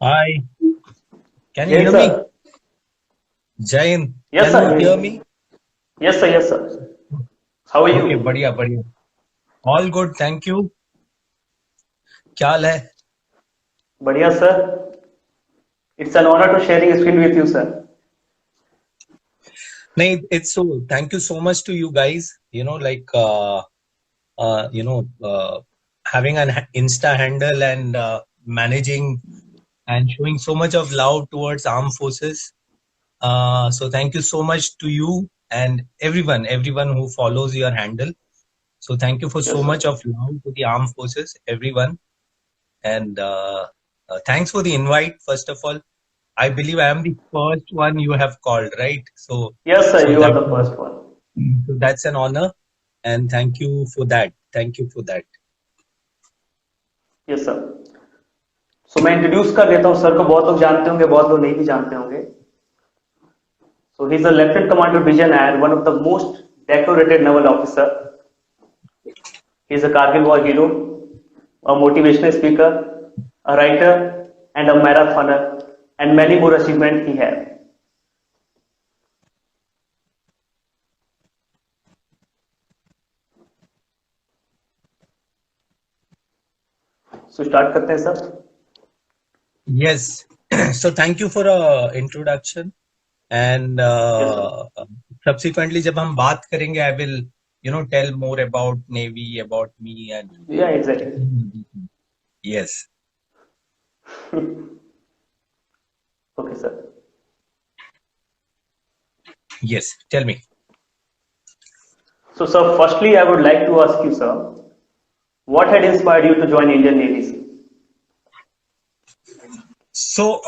Hi, can you Yes, hear me? sir. Jain, Yes, can sir. you hear me? Yes, sir. Yes, sir. How are Okay, you? बढ़िया बढ़िया. All good, thank you. क्या हाल है? Badhiya, sir. It's an honor to sharing screen with you, sir. नहीं, it's so. Thank you so much to you guys. Uh, you know, uh, having an Insta handle and managing and showing so much of love towards armed forces. So thank you so much to you and everyone who follows your handle. So thank you for Yes, so sir. much of love to the armed forces, everyone. And thanks for the invite. First of all, I believe I am the first one you have called, right? So, Yes, sir. so You are that the first one. so that's an honor, and thank you for that. Thank you for that. Yes, sir. So मैं introduce कर देता हूँ sir को बहुत लोग जानते होंगे बहुत लोग नहीं भी जानते होंगे So he's a Lieutenant Commander Vision and one of the most decorated naval officer. He's a Kargil War hero, a motivational speaker, a writer, and a marathoner, and many more achievements he has. So start करते हैं sir. Yes. So thank you for introduction, and Yes, sir. subsequently, जब हम बात करेंगे, I will tell more about Navy, about me, and Yeah, exactly. yes, Okay, sir. yes. Tell me. So, sir, firstly, I would like to ask you, sir, what had inspired you to join Indian Navy? Sir? So,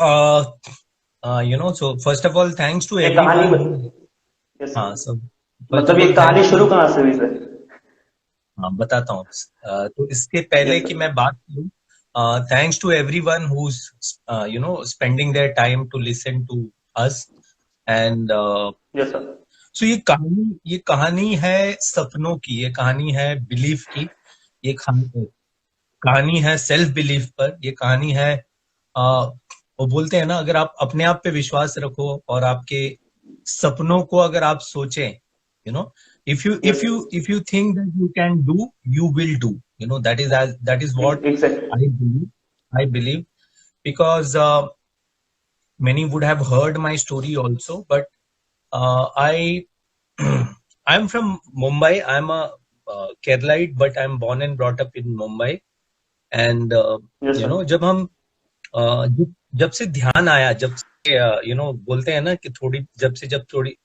so first of all, thanks to एक कहानी everyone बत... who, yes, sir. so first मतलब of ये all, कहानी thanks शुरू to, कहाँ से हुई सर? हाँ, बताता हूँ. तो इसके पहले Yes, कि sir. मैं बात करूँ, thanks to everyone who's spending their time to listen to us. And Yes, sir. so ये कहानी है सपनों की, ये कहानी है बिलीफ की, ये कहानी है सेल्फ बिलीफ पर, ये कहानी है वो बोलते हैं ना, अगर आप अपने आप पे विश्वास रखो और आपके सपनों को अगर आप सोचें, if you if Yes, you if you think that you can do, you will do. That is what exactly. I believe, because many would have heard my story also, but I I'm from Mumbai. I'm a Keralite, but I'm born and brought up in Mumbai. And Yes, sir. जब हम जब से ध्यान आया, जब से बोलते हैं ना कि थोड़ी जब थोड़ी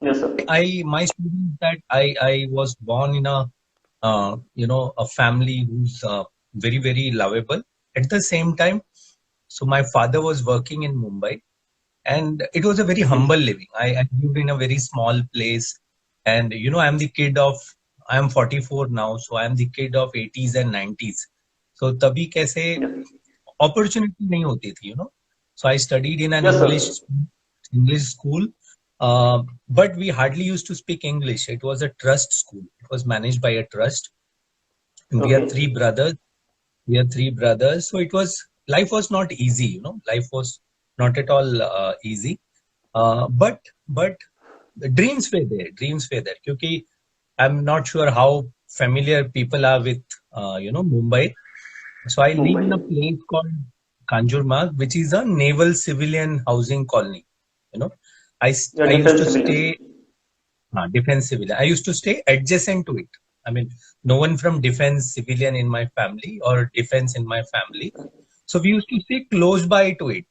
Yes, sir. I my story is that I was born in a family who's very very lovable. At the same time, so my father was working in Mumbai, and it was a very humble living. I lived in a very small place, and I'm the kid of, I'm 44 now, so I'm the kid of 80s and 90s. So तभी कैसे Yes, opportunity नहीं होती थी, so I studied in an yes, sir. English school, but we hardly used to speak English. It was a trust school. It was managed by a trust, and we are Okay. three brothers. So it was, life was not easy, life was not at all easy. But the dreams were there क्योंकि I'm not sure how familiar people are with Mumbai. So I live Mumbai. in a place called Kanjurmarg, which is a naval civilian housing colony. You know, Yeah, I used defense to civilian. stay defense civilian. I used to stay adjacent to it. I mean, no one from defense civilian in my family or defense in my family. So we used to stay close by to it.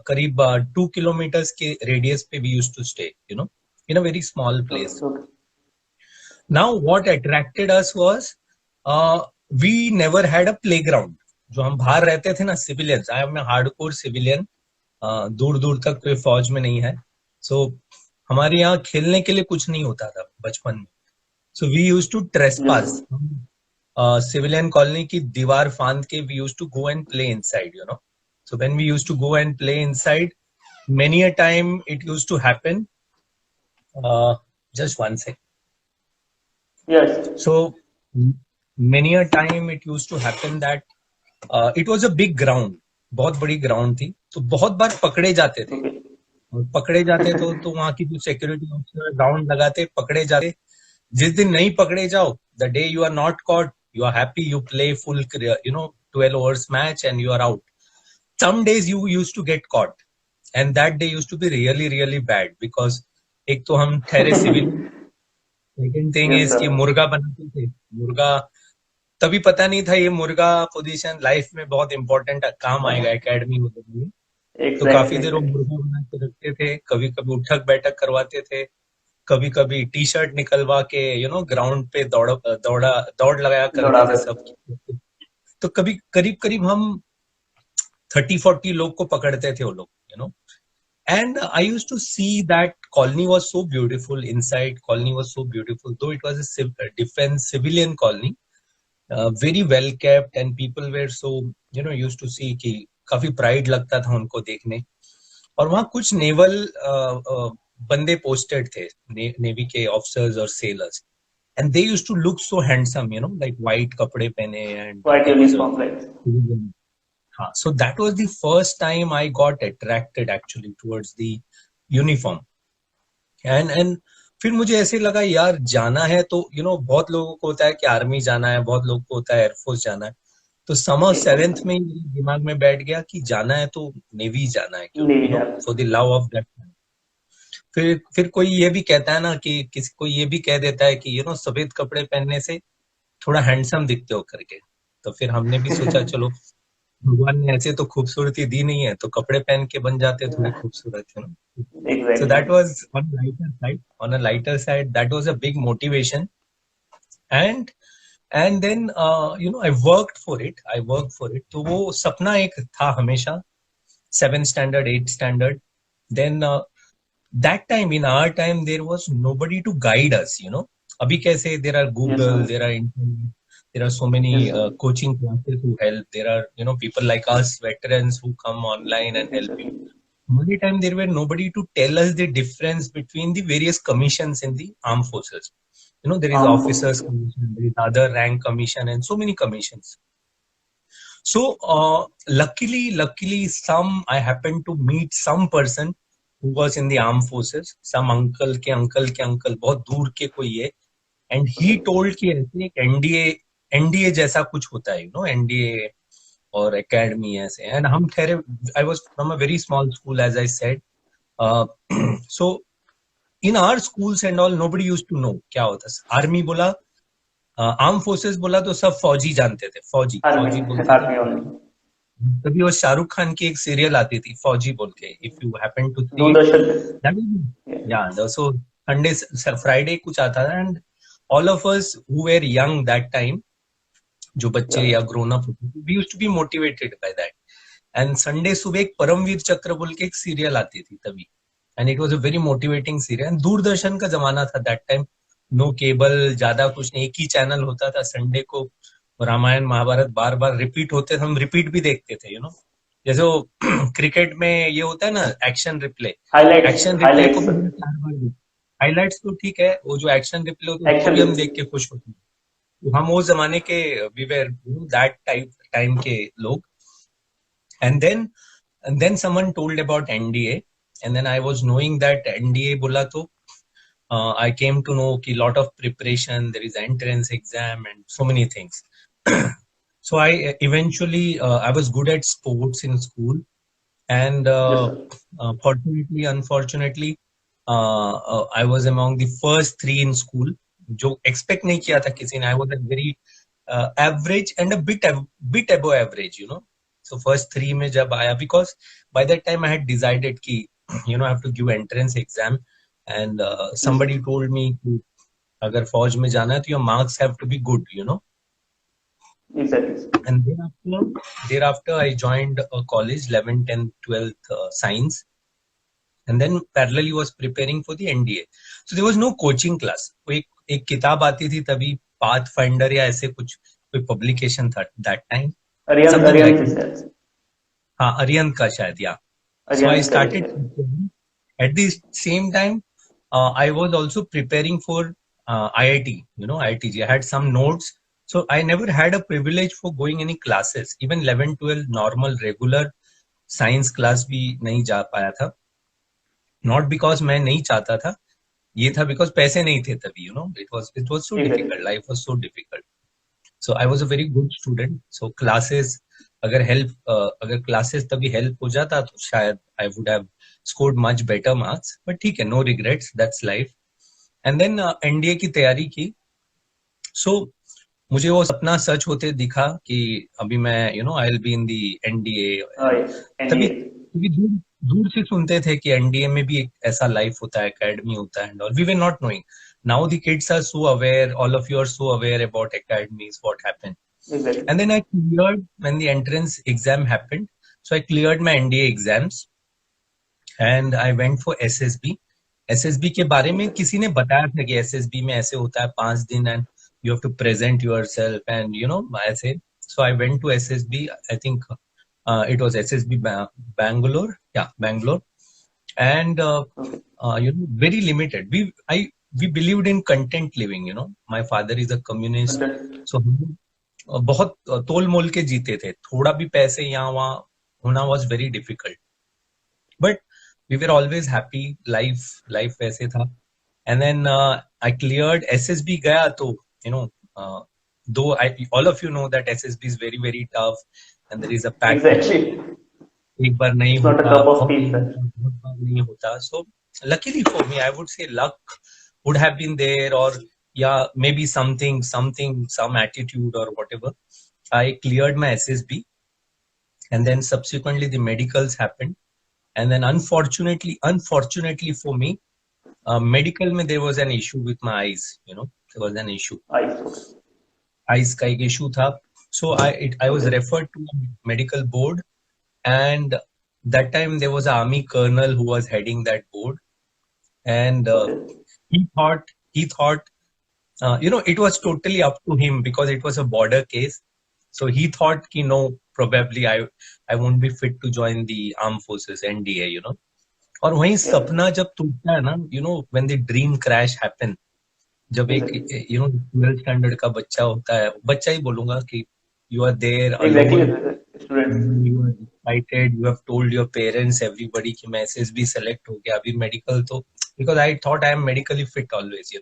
करीब 2 kilometers के radius पे we used to stay. In a very small Okay, place. okay. Now what attracted us was we never had a playground. जो हम बाहर रहते थे ना, civilians, I am hardcore civilian, दूर दूर तक कोई फौज में नहीं है. सो हमारे यहाँ खेलने के लिए कुछ नहीं होता था बचपन में. So we use to Yes, trespass, sir. Civilian colony की दीवार फांद के we use to go and play inside. So when we used to go and play inside, many a time it used to happen. Just one second. Yes. So many a time it used to happen that it was a big ground, बहुत बड़ी ground थी, तो बहुत बार पकड़े जाते थे। Okay. और पकड़े जाते तो वहां की जो सिक्योरिटी ऑफिसर राउंड लगाते, पकड़े जाते। जिस दिन नहीं पकड़े जाओ, the day you are not caught, you are happy, you play full 12 hours match and you are out. Some days you used to get caught, and that day used to be really really bad because एक तो हम ठहरे civil, second thing Yes, is कि sir. मुर्गा बनाते थे। मुर्गा तभी पता नहीं था ये मुर्गा पोजीशन लाइफ में बहुत इंपॉर्टेंट काम आएगा एकेडमी में। तो काफी Exactly, देर वो exactly. मुर्गा बना के रखते थे, कभी कभी उठक बैठक करवाते थे, कभी कभी टी शर्ट निकलवा के ग्राउंड पे दौड़ लगाया करते थे दौड़ाते सब। थे। तो कभी करीब करीब हम 30-40 लोग को पकड़ते थे वो लोग, and I used to see that colony was so beautiful, inside colony was so beautiful, though it was a defense civilian colony, very well kept, and people were so used to see कि काफी pride लगता था उनको देखने। और वहाँ कुछ naval बंदे पोस्टेड थे, नेवी के ऑफिसर्स और sellers, and they used to look so handsome, like white कपड़े पहने, and Quite there was a uniform, like. so that was the first time I got attracted actually towards the uniform, and फिर मुझे ऐसे लगा यार जाना है तो बहुत लोगों को होता है कि आर्मी जाना है, बहुत लोगों को होता है एयरफोर्स जाना है, तो summer Yes, yes, 7th sir. में ही मेरे दिमाग में बैठ गया कि जाना है तो नेवी जाना है, क्यों Navy have. For the love of that. फिर कोई ये भी कहता है ना कि किसी को ये भी कह देता है कि सफेद कपड़े पहनने से थोड़ा हैंडसम दिखते हो करके। तो फिर हमने भी सोचा चलो भगवान ने ऐसे तो खूबसूरती दी नहीं है, तो कपड़े पहन के बन जाते थोड़े खूबसूरत, So that Exactly. was on a lighter side. On a lighter side, that was a big motivation, and then I worked for it. I worked for it. तो वो सपना एक था हमेशा, 7th standard, 8th standard. Then that time, in our time, there was nobody to guide us. अभी कैसे there are Yes, Google, sir. there are internet, there are so many Yes, sir. coaching classes who help. There are people like us, veterans, who come online and help you. Exactly. Many time there were nobody to tell us the difference between the various commissions in the armed forces. There is Armed forces. officers commission, there is other rank commission, and so many commissions. So luckily, I happened to meet some person who was in the armed forces, some uncle के uncle, बहुत दूर के कोई है, and he told कि ऐसे एक NDA जैसा कुछ होता है, NDA और academy ऐसे, and हम ठहरे, I was from a very small school, as I said. So in our schools and all, nobody used to know क्या होता है। आर्मी बोला, आर्म फोर्सेस बोला तो सब फौजी जानते थे, फौजी Army. बोलते थे। Army only. तभी वो शाहरुख खान की एक सीरियल आती थी फौजी बोल के, if you happen to see it, Doordarshan. That Yeah. या सो संडे फ्राइडे कुछ आता था, and all of us who were young that time, जो बच्चे Yeah. या ग्रोन अप होते थे, we used to be motivated by that. And Sunday सुबह एक परमवीर चक्र बोल के एक सीरियल आती थी तभी, and it was a very motivating serial. And Doordarshan का जमाना था दैट टाइम, नो केबल, ज्यादा कुछ नहीं, एक ही चैनल होता था, संडे को रामायण महाभारत बार बार रिपीट होते थे, हम रिपीट भी देखते थे, जैसे वो क्रिकेट में ये होता है ना action replay, Highlights. Action replay को Highlights. भी हम 4 बार, हाइलाइट्स तो ठीक है, वो जो एक्शन रिप्ले होते हैं उसको Action. भी हम देख के खुश होते हैं। तो हम वो जमाने के वी वेर दैट टाइम के लोग। and then someone told about NDA, and then I was knowing that NDA बोला तो I came to know कि lot of preparation, there is entrance exam and so many things. So I eventually I was good at sports in school, and Yes, sir. fortunately, unfortunately, I was among the first 3 in school, जो expect नहीं किया था किसी ने। I was a very average and a bit above average, So first 3 में जब आया, because by that time I had decided कि I have to give entrance exam, and somebody told me कि अगर फौज में जाना है तो your marks have to be good, Exactly. And thereafter I joined a college, 11th, 10th, 12th science, and then parallelly was preparing for the NDA. So there was no coaching class. कोई एक किताब आती थी तभी, Pathfinder या ऐसे कुछ कोई publication था that time. Something like that. हाँ, अरिहंत का शायद, या. So I started preparing. At the same time, I was also preparing for IIT, IITG. I had some notes. So I never had a privilege for going any classes. Even 11, 12 normal, regular science class भी नहीं जा पाया था. Not because मैं नहीं चाहता था. ये था because पैसे नहीं थे तभी, it was so difficult. Life was so difficult. So I was a very good student. So classes, अगर classes तभी help हो जाता तो शायद I would have scored much better marks. But ठीक है, no regrets. That's life. And then NDA की तैयारी की. So मुझे वो सपना सच होते दिखा कि अभी मैं I will be in the NDA. तभी दूर से सुनते थे कि एनडीए में भी एक ऐसा लाइफ होता है, एकेडमी होता है, और we were not knowing. Now the kids are so aware, all of you are so aware about academies, what happened. And then I cleared when the entrance exam happened. So I cleared my NDA exams and I went for SSB. SSB के बारे में किसी ने बताया था कि SSB में ऐसे होता है 5 दिन and you have to present yourself and ऐसे. So I went to SSB. I think it was SSB Bangalore. Yeah, Bangalore. And very limited. We believed in content living. My father is a communist. So बहुत तोल मोल के जीते थे. थोड़ा भी पैसे यहाँ वहाँ होना was very difficult. But we were always happy. Life वैसे था. And then I cleared SSB गया तो though all of you know that SSB is very, very tough and there is a pattern. Exactly. एक बार नहीं It's not a cup of tea, sir. नहीं होता. So luckily for me, I would say luck would have been there, or yeah, maybe some attitude or whatever. I cleared my SSB, and then subsequently the medicals happened, and then unfortunately for me, medical में there was an issue with my eyes. There was an issue. Eyes का एक issue था. So I was referred to a medical board, and that time there was an army colonel who was heading that board, and he thought it was totally up to him because it was a border case. So he thought probably I won't be fit to join the armed forces, NDA. और वहीं सपना जब टूटता है ना, when the dream crash happen, जब एक 12th standard का बच्चा होता है, बच्चा ही बोलूंगा कि you are there alone, you are excited, you have told your parents, everybody कि मैं SSB select हो गया, अभी medical तो because I thought I am medically fit always,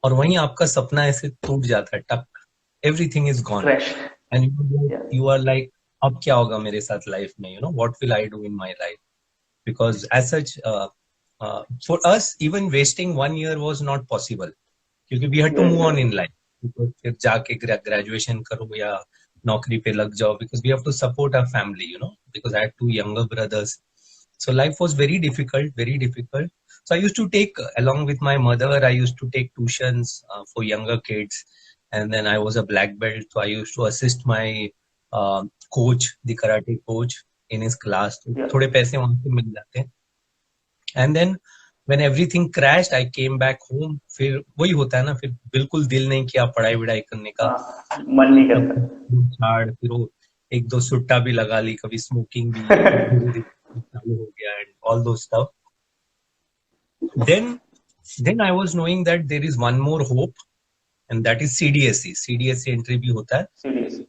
और वहीं आपका सपना ऐसे टूट जाता है, टक, everything is gone. Crash. And you are like, अब क्या होगा मेरे साथ लाइफ में, what will I do in my life? Because as such, for us, even wasting 1 year was not possible. Because we had to move on in life. फिर जाके graduation करो या नौकरी पे लग जाओ, because we have to support our family, because I had 2 younger brothers. So life was very difficult, very difficult. So I used to take, along with my mother, I used to take tuitions for younger kids. And then I was a black belt, so I used to assist my coach, the karate coach, in his class. थोड़े पैसे वहाँ से मिल जाते हैं. And then when everything crashed, I came back home. फिर वही होता है ना, फिर बिल्कुल दिल नहीं किया पढ़ाई वढ़ाई करने का, मन नहीं करता. छाड़, फिर वो 1-2 सुट्टा भी लगा ली, कभी स्मोकिंग भी चालू हो गया, and all those stuff. Then I was knowing that there is one more hope, and that is CDSE. CDSE entry भी होता है. CDSE.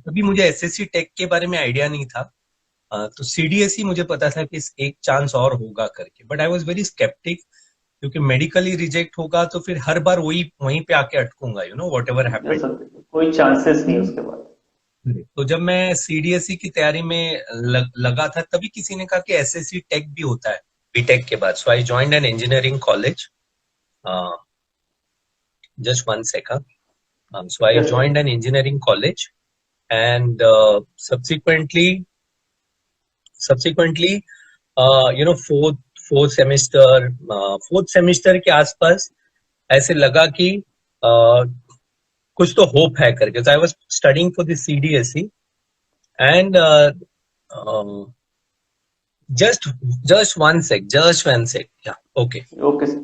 तभी मुझे SSC टेक के बारे में आइडिया नहीं था. तो CDSE मुझे पता था कि एक चांस और होगा करके, but I was very sceptic, क्योंकि मेडिकली रिजेक्ट होगा तो फिर हर बार वहीं पे आके अटकूंगा, व्हाटएवर हैपेंड, कोई चांसेस नहीं उसके बाद. तो जब मैं CDSE की तैयारी में लगा था, तभी किसी ने कहा कि SSC टेक भी होता है बीटेक के बाद. So I joined an engineering college. Just one second. So I joined an engineering college, and subsequently, fourth semester के आसपास ऐसे लगा कि कुछ तो hope है करके. So I was studying for the CDSE, and just one sec. Yeah, okay.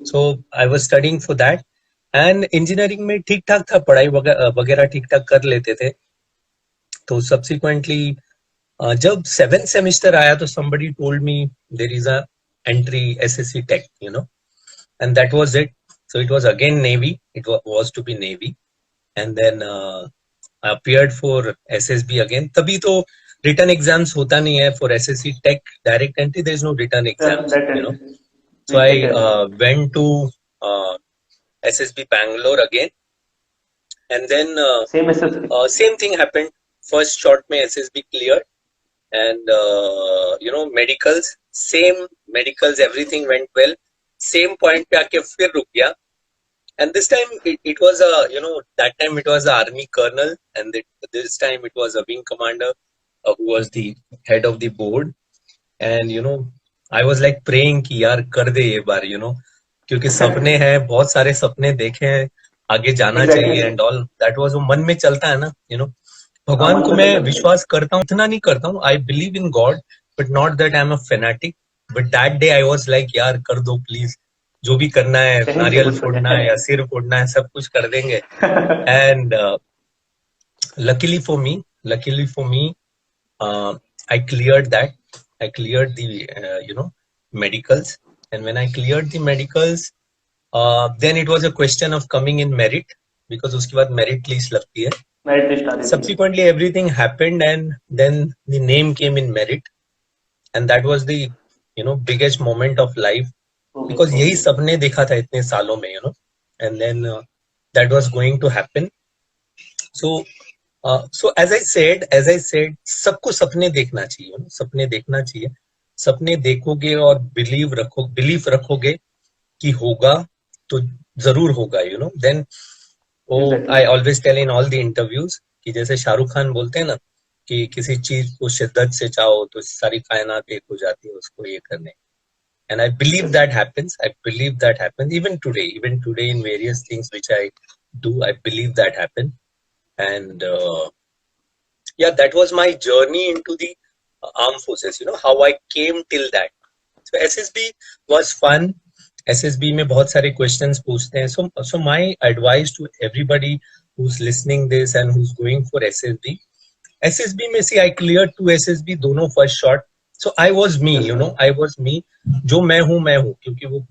So I was studying for that. And engineering में ठीक ठाक था, पढ़ाई वगैरह ठीक ठाक कर लेते थे. तो सब्सिक्वेंटली जब 7th सेमेस्टर आया तो somebody told me there is a entry SSC Tech, and that was it. So it was again Navy. It was to be Navy. And then I appeared for SSB again. तभी तो written exams होता नहीं है for SSC Tech direct entry. There is no written exams, you know. So I went to SSB Bangalore again, and then same thing happened. First shot में SSB cleared, and you know, medicals, same medicals, everything went well. Same point पे आके फिर रुक गया. And this time it was a, you know, that time it was an army colonel, and this time it was a wing commander who was the head of the board. And you know, I was like praying कि यार कर दे ये बार, you know, क्योंकि सपने हैं, बहुत सारे सपने देखे हैं, आगे जाना चाहिए and all. That was वो मन में चलता है ना, you know. भगवान को मैं विश्वास करता हूँ, इतना नहीं करता हूँ. I believe in God, but not that I'm a fanatic. But that day I was like यार कर दो please. जो भी करना है, नारियल फोड़ना है या सिर फोड़ना है, सब कुछ कर देंगे. And luckily for me, I cleared that. I cleared the you know, medicals, and when I cleared the medicals, then it was a question of coming in merit, because उसके बाद merit list लगती है. Merit list. Subsequently, everything happened, and then the name came in merit, and that was the, you know, biggest moment of life. Because यही सपने देखा था इतने सालों में, you know, and then that was going to happen. So as I said, सबको सपने देखना चाहिए, you know, सपने देखना चाहिए. सपने देखोगे और बिलीव रखोगे कि होगा तो जरूर होगा, you know. Then I always tell in all the interviews कि जैसे शाहरुख खान बोलते हैं ना कि किसी चीज को शिद्दत से चाहो तो सारी कायनात एक हो जाती है उसको ये करने. And I believe that happens. Even today in various things which I do, I believe that happen. And yeah, that was my journey into the armed forces, you know, how I came till that. So SSB was fun. SSB में बहुत सारे questions पूछते हैं. So my advice to everybody who's listening this and who's going for SSB में see I cleared 2 SSB, दोनों first shot. So I was me, you know, I was me. जो मैं हूँ, क्योंकि वो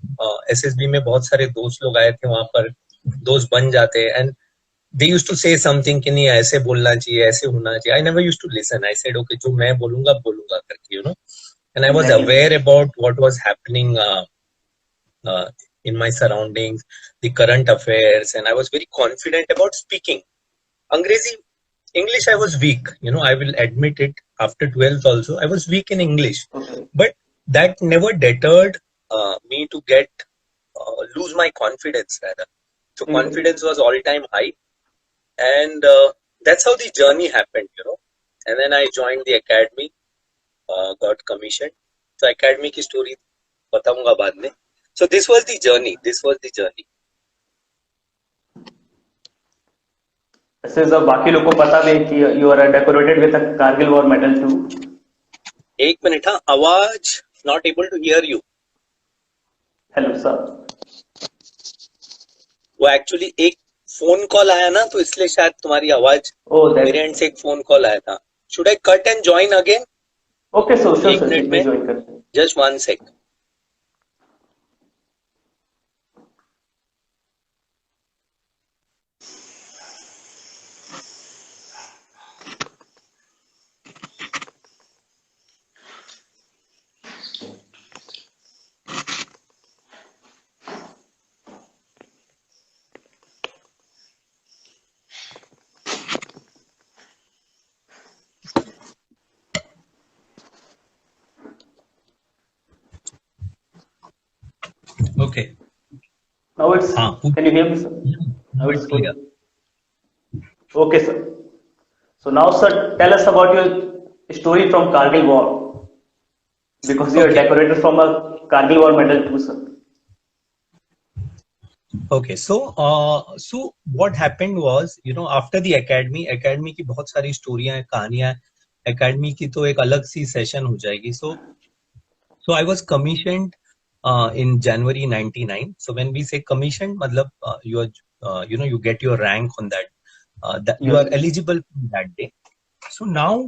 SSB में बहुत सारे दोस्त लोग आए थे वहां पर, दोस्त बन जाते हैं. And they used to say something कि नहीं ऐसे बोलना चाहिए, ऐसे होना चाहिए. I never used to listen. I said okay, जो मैं बोलूंगा करके, you know. And I was aware about what was happening in my surroundings, the current affairs, and I was very confident about speaking. English I was weak, you know, I will admit it. After 12th also, I was weak in English. But that never deterred me to lose my confidence rather. So confidence was all time high. And that's how the journey happened, you know. And then I joined the academy, got commissioned. So academy की story बताऊंगा बाद में. So this was the journey. ऐसे सब बाकी लोगों को पता भी कि you are decorated with a Kargil War medal too. एक मिनट, हाँ, आवाज not able to hear you. Hello sir. वो एक्चुअली एक फोन कॉल आया ना, तो इसलिए शायद तुम्हारी आवाज मेरे एंड से एक फोन कॉल आया था. Should I cut and join again? Okay, so sure, एक मिनट में, just 1 sec. Okay. Now it's. Can you hear me, sir? Now it's clear. Okay, sir. So now, sir, tell us about your story from Kargil War, because you are decorated from a Kargil War medal too, sir. Okay, so what happened was, you know, after the academy की बहुत सारी स्टोरियां हैं, कहानियां. academy की तो एक अलग सी सेशन हो जाएगी. So I was commissioned in January 99. So when we say commissioned, matlab you are you know, you get your rank on that, that you are eligible that day. So now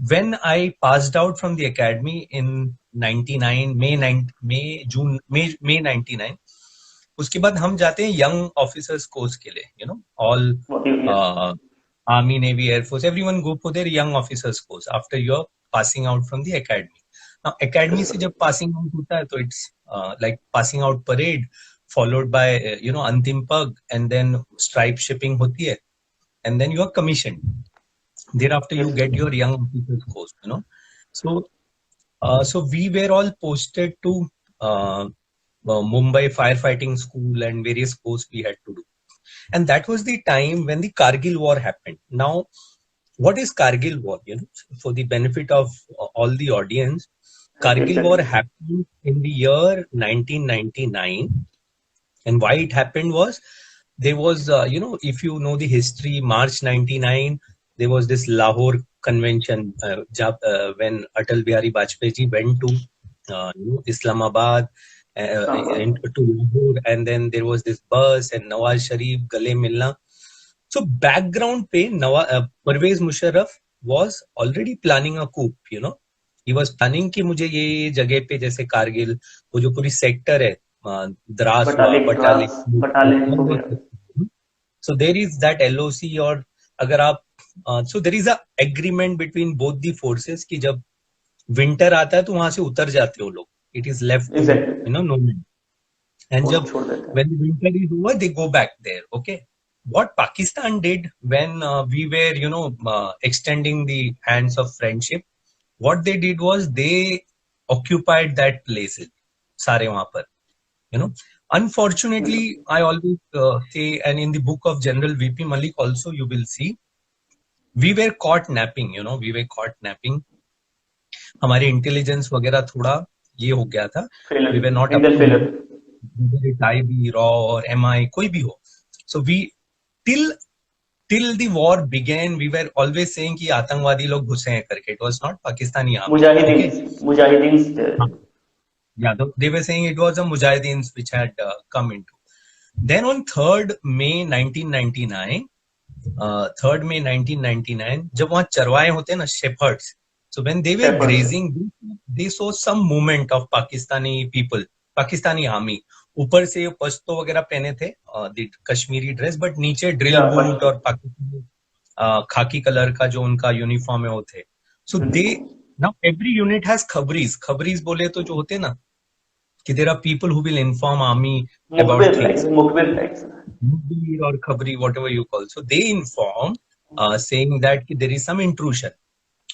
when I passed out from the academy in 99, May 99, उसके बाद हम जाते हैं young officers course के लिए, you know, all Yes. Army, navy, air force, everyone go for their young officers course after your passing out from the academy. Now academy Yes, से sir. जब passing out होता है तो it's like passing out parade followed by अंतिम पग, and then stripe shipping होती है, and then you are commissioned. Thereafter you Yes, get sir. your young officers course, so so we were all posted to uh, Mumbai firefighting school, and various course we had to do. And that was the time when the Kargil war happened. Now, what is Kargil war? For the benefit of all the audience, Yes, Kargil war exactly. happened in the year 1999. And why it happened was, there was, if you know the history, March 99, there was this Lahore convention, when Atal Bihari Vajpayee ji went to Islamabad, to Lahore, and then there was this bus and Nawaz Sharif, Gale Milna. So background pe Parvez Musharraf was already planning a coup, He was planning कि मुझे ये जगह पे जैसे कारगिल, वो जो पूरी sector है, द्रास हुआ, बटाले, बटालिक हो गया. so there is that LOC, और अगर आप so there is a agreement between both the forces कि जब विंटर आता है तो वहां से उतर जाते हो लोग. It is left to Exactly. no man. And वो लोग जब छोड़ देते हैं. when the winter is over, they go back there. Okay. What Pakistan did when we were, extending the hands of friendship, what they did was they occupied that place, सारे वहां पर, Unfortunately, I always say, and in the book of General VP Malik also you will see, we were caught napping, we were caught napping. हमारे intelligence वगैरह थोड़ा ये हो गया था. We were not up to date, whether it IB, RAW or MI, कोई भी हो. So we till the war began, we were always saying कि आतंकवादी लोग घुसे हैं करके. It was not Pakistani army. Mujahideen. Yeah, they were saying it was a Mujahideen which had come into. Then on 3rd May 1999, 3rd May 1999, जब वहाँ चरवाए होते हैं ना, shepherds. So when they were grazing, they saw some movement of Pakistani people, Pakistani army. ऊपर से पश्तो वगैरह पहने थे, the कश्मीरी ड्रेस, बट नीचे ड्रिल बूट और पाकिस्तानी खाकी कलर का जो उनका यूनिफॉर्म है वो थे. So they, now every unit has खबरीज. खबरीज बोले तो जो होते ना कि there are people who will inform army about things. Mukhbir or khabri, whatever you call. So they inform, saying that there is some intrusion.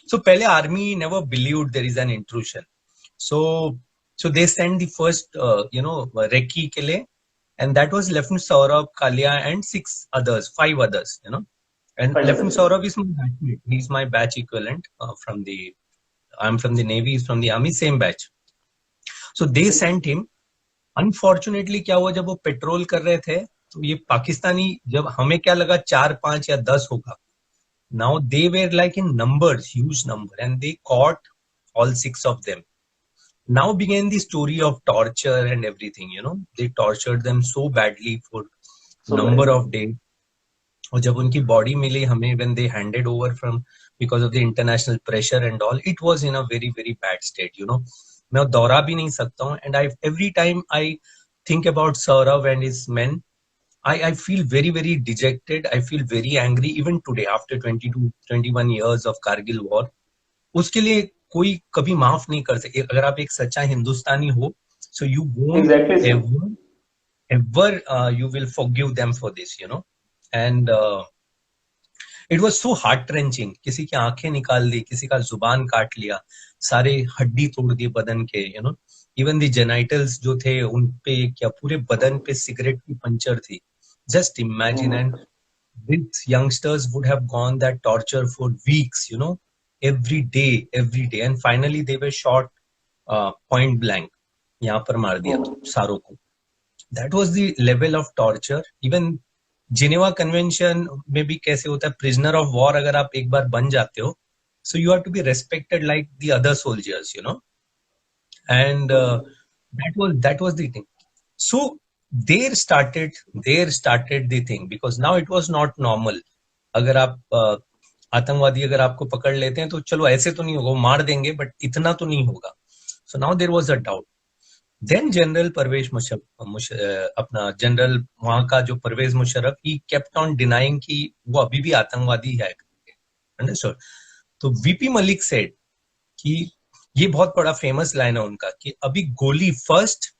So pehle army never believed there is an intrusion. So they sent the first, recce ke liye, and that was Lieutenant Saurabh, Kalia, and 5 others, And Lieutenant Saurabh is my batchmate. He's my batch equivalent I'm from the Navy, he's from the Army, same batch. So they sent him. Unfortunately क्या हुआ, जब वो petrol कर रहे थे तो ये पाकिस्तानी, जब हमें क्या लगा 4, 5 या 10 होगा. Now they were like in numbers, huge number, and they caught all 6 of them. Now began the story of torture and everything, They tortured them so badly for number of days. और जब उनकी body मिली हमें, when they handed over from, because of the international pressure and all, it was in a very, very bad state, मैं दोहरा भी नहीं सकता हूँ. And every time I think about Saurav and his men, I feel very, very dejected. I feel very angry even today after 22, 21 years of Kargil war. उसके लिए कोई कभी माफ नहीं कर सके. अगर आप एक सच्चा हिंदुस्तानी हो, so you won't ever you will forgive them for this, And it was so heart wrenching. किसी की आंखें निकाल दी, किसी का जुबान काट लिया, सारे हड्डी तोड़ दिए बदन के, इवन द जेनाइटल्स जो थे उन पे क्या पूरे बदन पे सिगरेट की पंचर थी. Just imagine. And these youngsters would have gone that torture for weeks, every day, and finally they were shot point blank. यहाँ पर मार दिया सारों को. That was the level of torture. Even Geneva convention में भी कैसे होता है, प्रिजनर ऑफ वॉर अगर आप एक बार बन जाते हो, so you have to be respected like the other soldiers, and that was the thing. So there started the thing, because now it was not normal. अगर आप आतंकवादी अगर आपको पकड़ लेते हैं तो चलो ऐसे तो नहीं होगा, मार देंगे, बट इतना तो नहीं होगा. So now there was a doubt. Then general Pervez अपना जनरल वहां का जो Pervez Musharraf, he kept on denying कि वो अभी भी आतंकवादी है, अंडरस्टूड। तो वीपी मलिक सेड कि ये बहुत बड़ा फेमस लाइन है उनका कि अभी गोली first,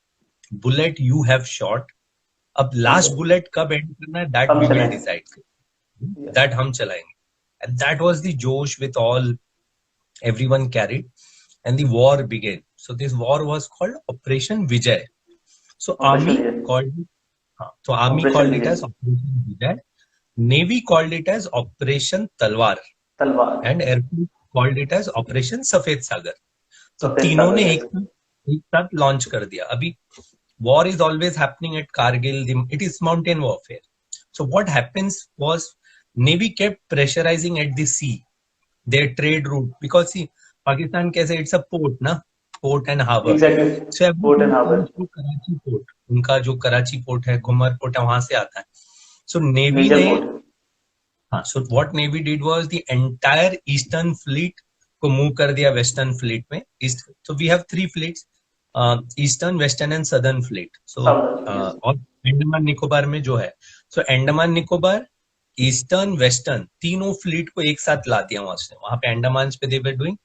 bullet you have shot, अब लास्ट बुलेट कब एंड करना है दैट हम वी विल चलाएंगे। डिसाइड, दैट हम चलाएंगे। एंड दैट वाज द जोश with all everyone carried, and the war began. So this war was called Operation Vijay. So operation army Vijay. called it, so army operation called it Vijay. as Operation Vijay, Navy called it as Operation Talwar, तलवार। and Air Force called it as Operation Safed Sagar. तो सफेद तीनों सागर ने yes. एक साथ launch कर दिया। अभी war is always happening at Kargil, it is mountain warfare. So what happens was Navy kept pressurizing at the sea their trade route, because see, Pakistan कैसे, it's a port ना, port and harbor. Exactly. So port and everything harbour. comes through Karachi port. उनका जो Karachi port है, घुमर port है, वहां से आता है। So Navy मेजर ने, पोर्ट। हाँ, so what Navy did was the entire Eastern fleet को मूव कर दिया वेस्टर्न फ्लीट में। East, so we have three fleets, eastern, western and southern fleet. So southern yes. और अंडमान निकोबार में जो है, so Andaman Nicobar, eastern, western, तीनों फ्लीट को एक साथ ला दिया वहां से। वहां पे अंडमान पे they were doing,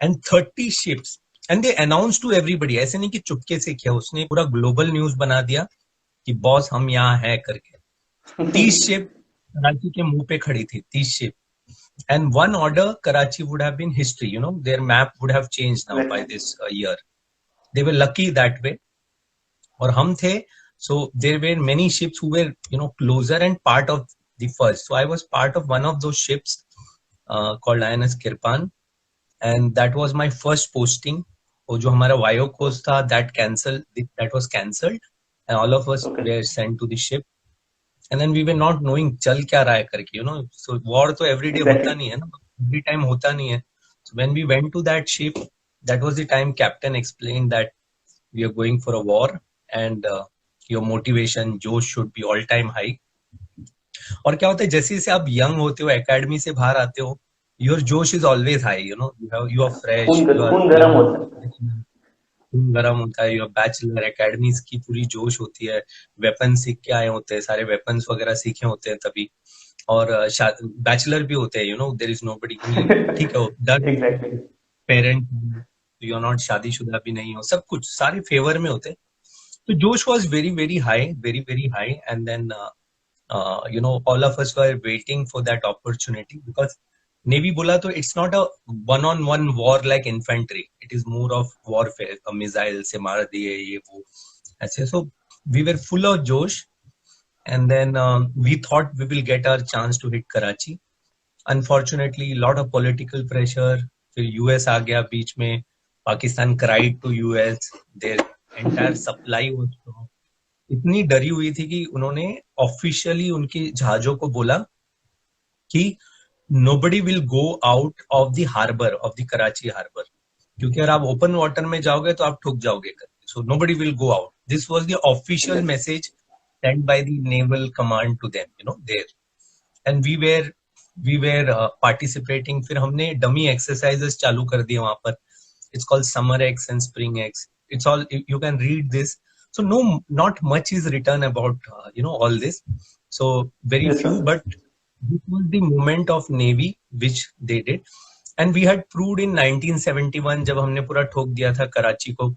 and 30 ships, and they announce to everybody. ऐसे नहीं कि चुपके से किया, उसने पूरा ग्लोबल न्यूज बना दिया कि बॉस हम यहाँ है करके। 30 शिप कराची के मुंह पे खड़ी थी, 30 ship, and one order Karachi would have been history, you know, their map would have changed now by this year. They were lucky that way. और हम थे, so there were many ships who were, you know, closer and part of the first. So I was part of one of those ships called INS Kirpan, and that was my first posting. वो जो हमारा वायो course था, that was cancelled, and all of us okay. were sent to the ship. And then we were not knowing चल क्या रहा है करके, you know, so war तो every day एग्जैक्टली। होता नहीं है ना, every time होता नहीं है। So when we went to that ship, that was the time captain explained that we are going for a war, and your motivation, जोश should be all time high. और क्या होता है, जैसे जैसे आप यंग होते हो, एकेडमी से बाहर आते हो, योर जोश is always high, you know, you are fresh, you are खून गर्म यंग, होता है। खून गर्म होता है, यू आर बैचलर, एकेडमीज की पूरी जोश होती है, वेपन सीख के आए होते हैं, सारे वेपन्स वगैरह सीखे होते हैं तभी, और बैचलर भी होते हैं, you know, there is nobody, ठीक है, done, exactly. Parent, you are not, शादीशुदा भी नहीं हो, सब कुछ सारे फेवर में होते हैं। तो जोश was very very high, very very high, and then you know, all of us were waiting for that opportunity, because Navy बोला तो it's not a one-on-one war like infantry, it is more of warfare, a missile से मार दिए ये वो ऐसे। So we were full of josh, and then we thought we will get our chance to hit Karachi. Unfortunately, lot of political pressure, फिर US आ गया बीच में, Pakistan cried to US, their entire supply was stopped. इतनी डरी हुई थी कि उन्होंने officially उनके जहाजों को बोला कि nobody will go out of the harbor of the Karachi harbor, क्योंकि अगर आप ओपन वाटर में जाओगे तो आप ठुक जाओगे करके। So nobody will go out. This was the official message sent by the naval command to them, you know, there. And we were participating. फिर हमने डमी एक्सरसाइजेस चालू कर दिए वहां पर। It's called Summer X and Spring X. It's all, you can read this. So no, not much is written about you know, all this. So very yes few, sir. but this was the moment of Navy which they did. And we had proved in 1971 जब हमने पूरा ठोक दिया था कराची को,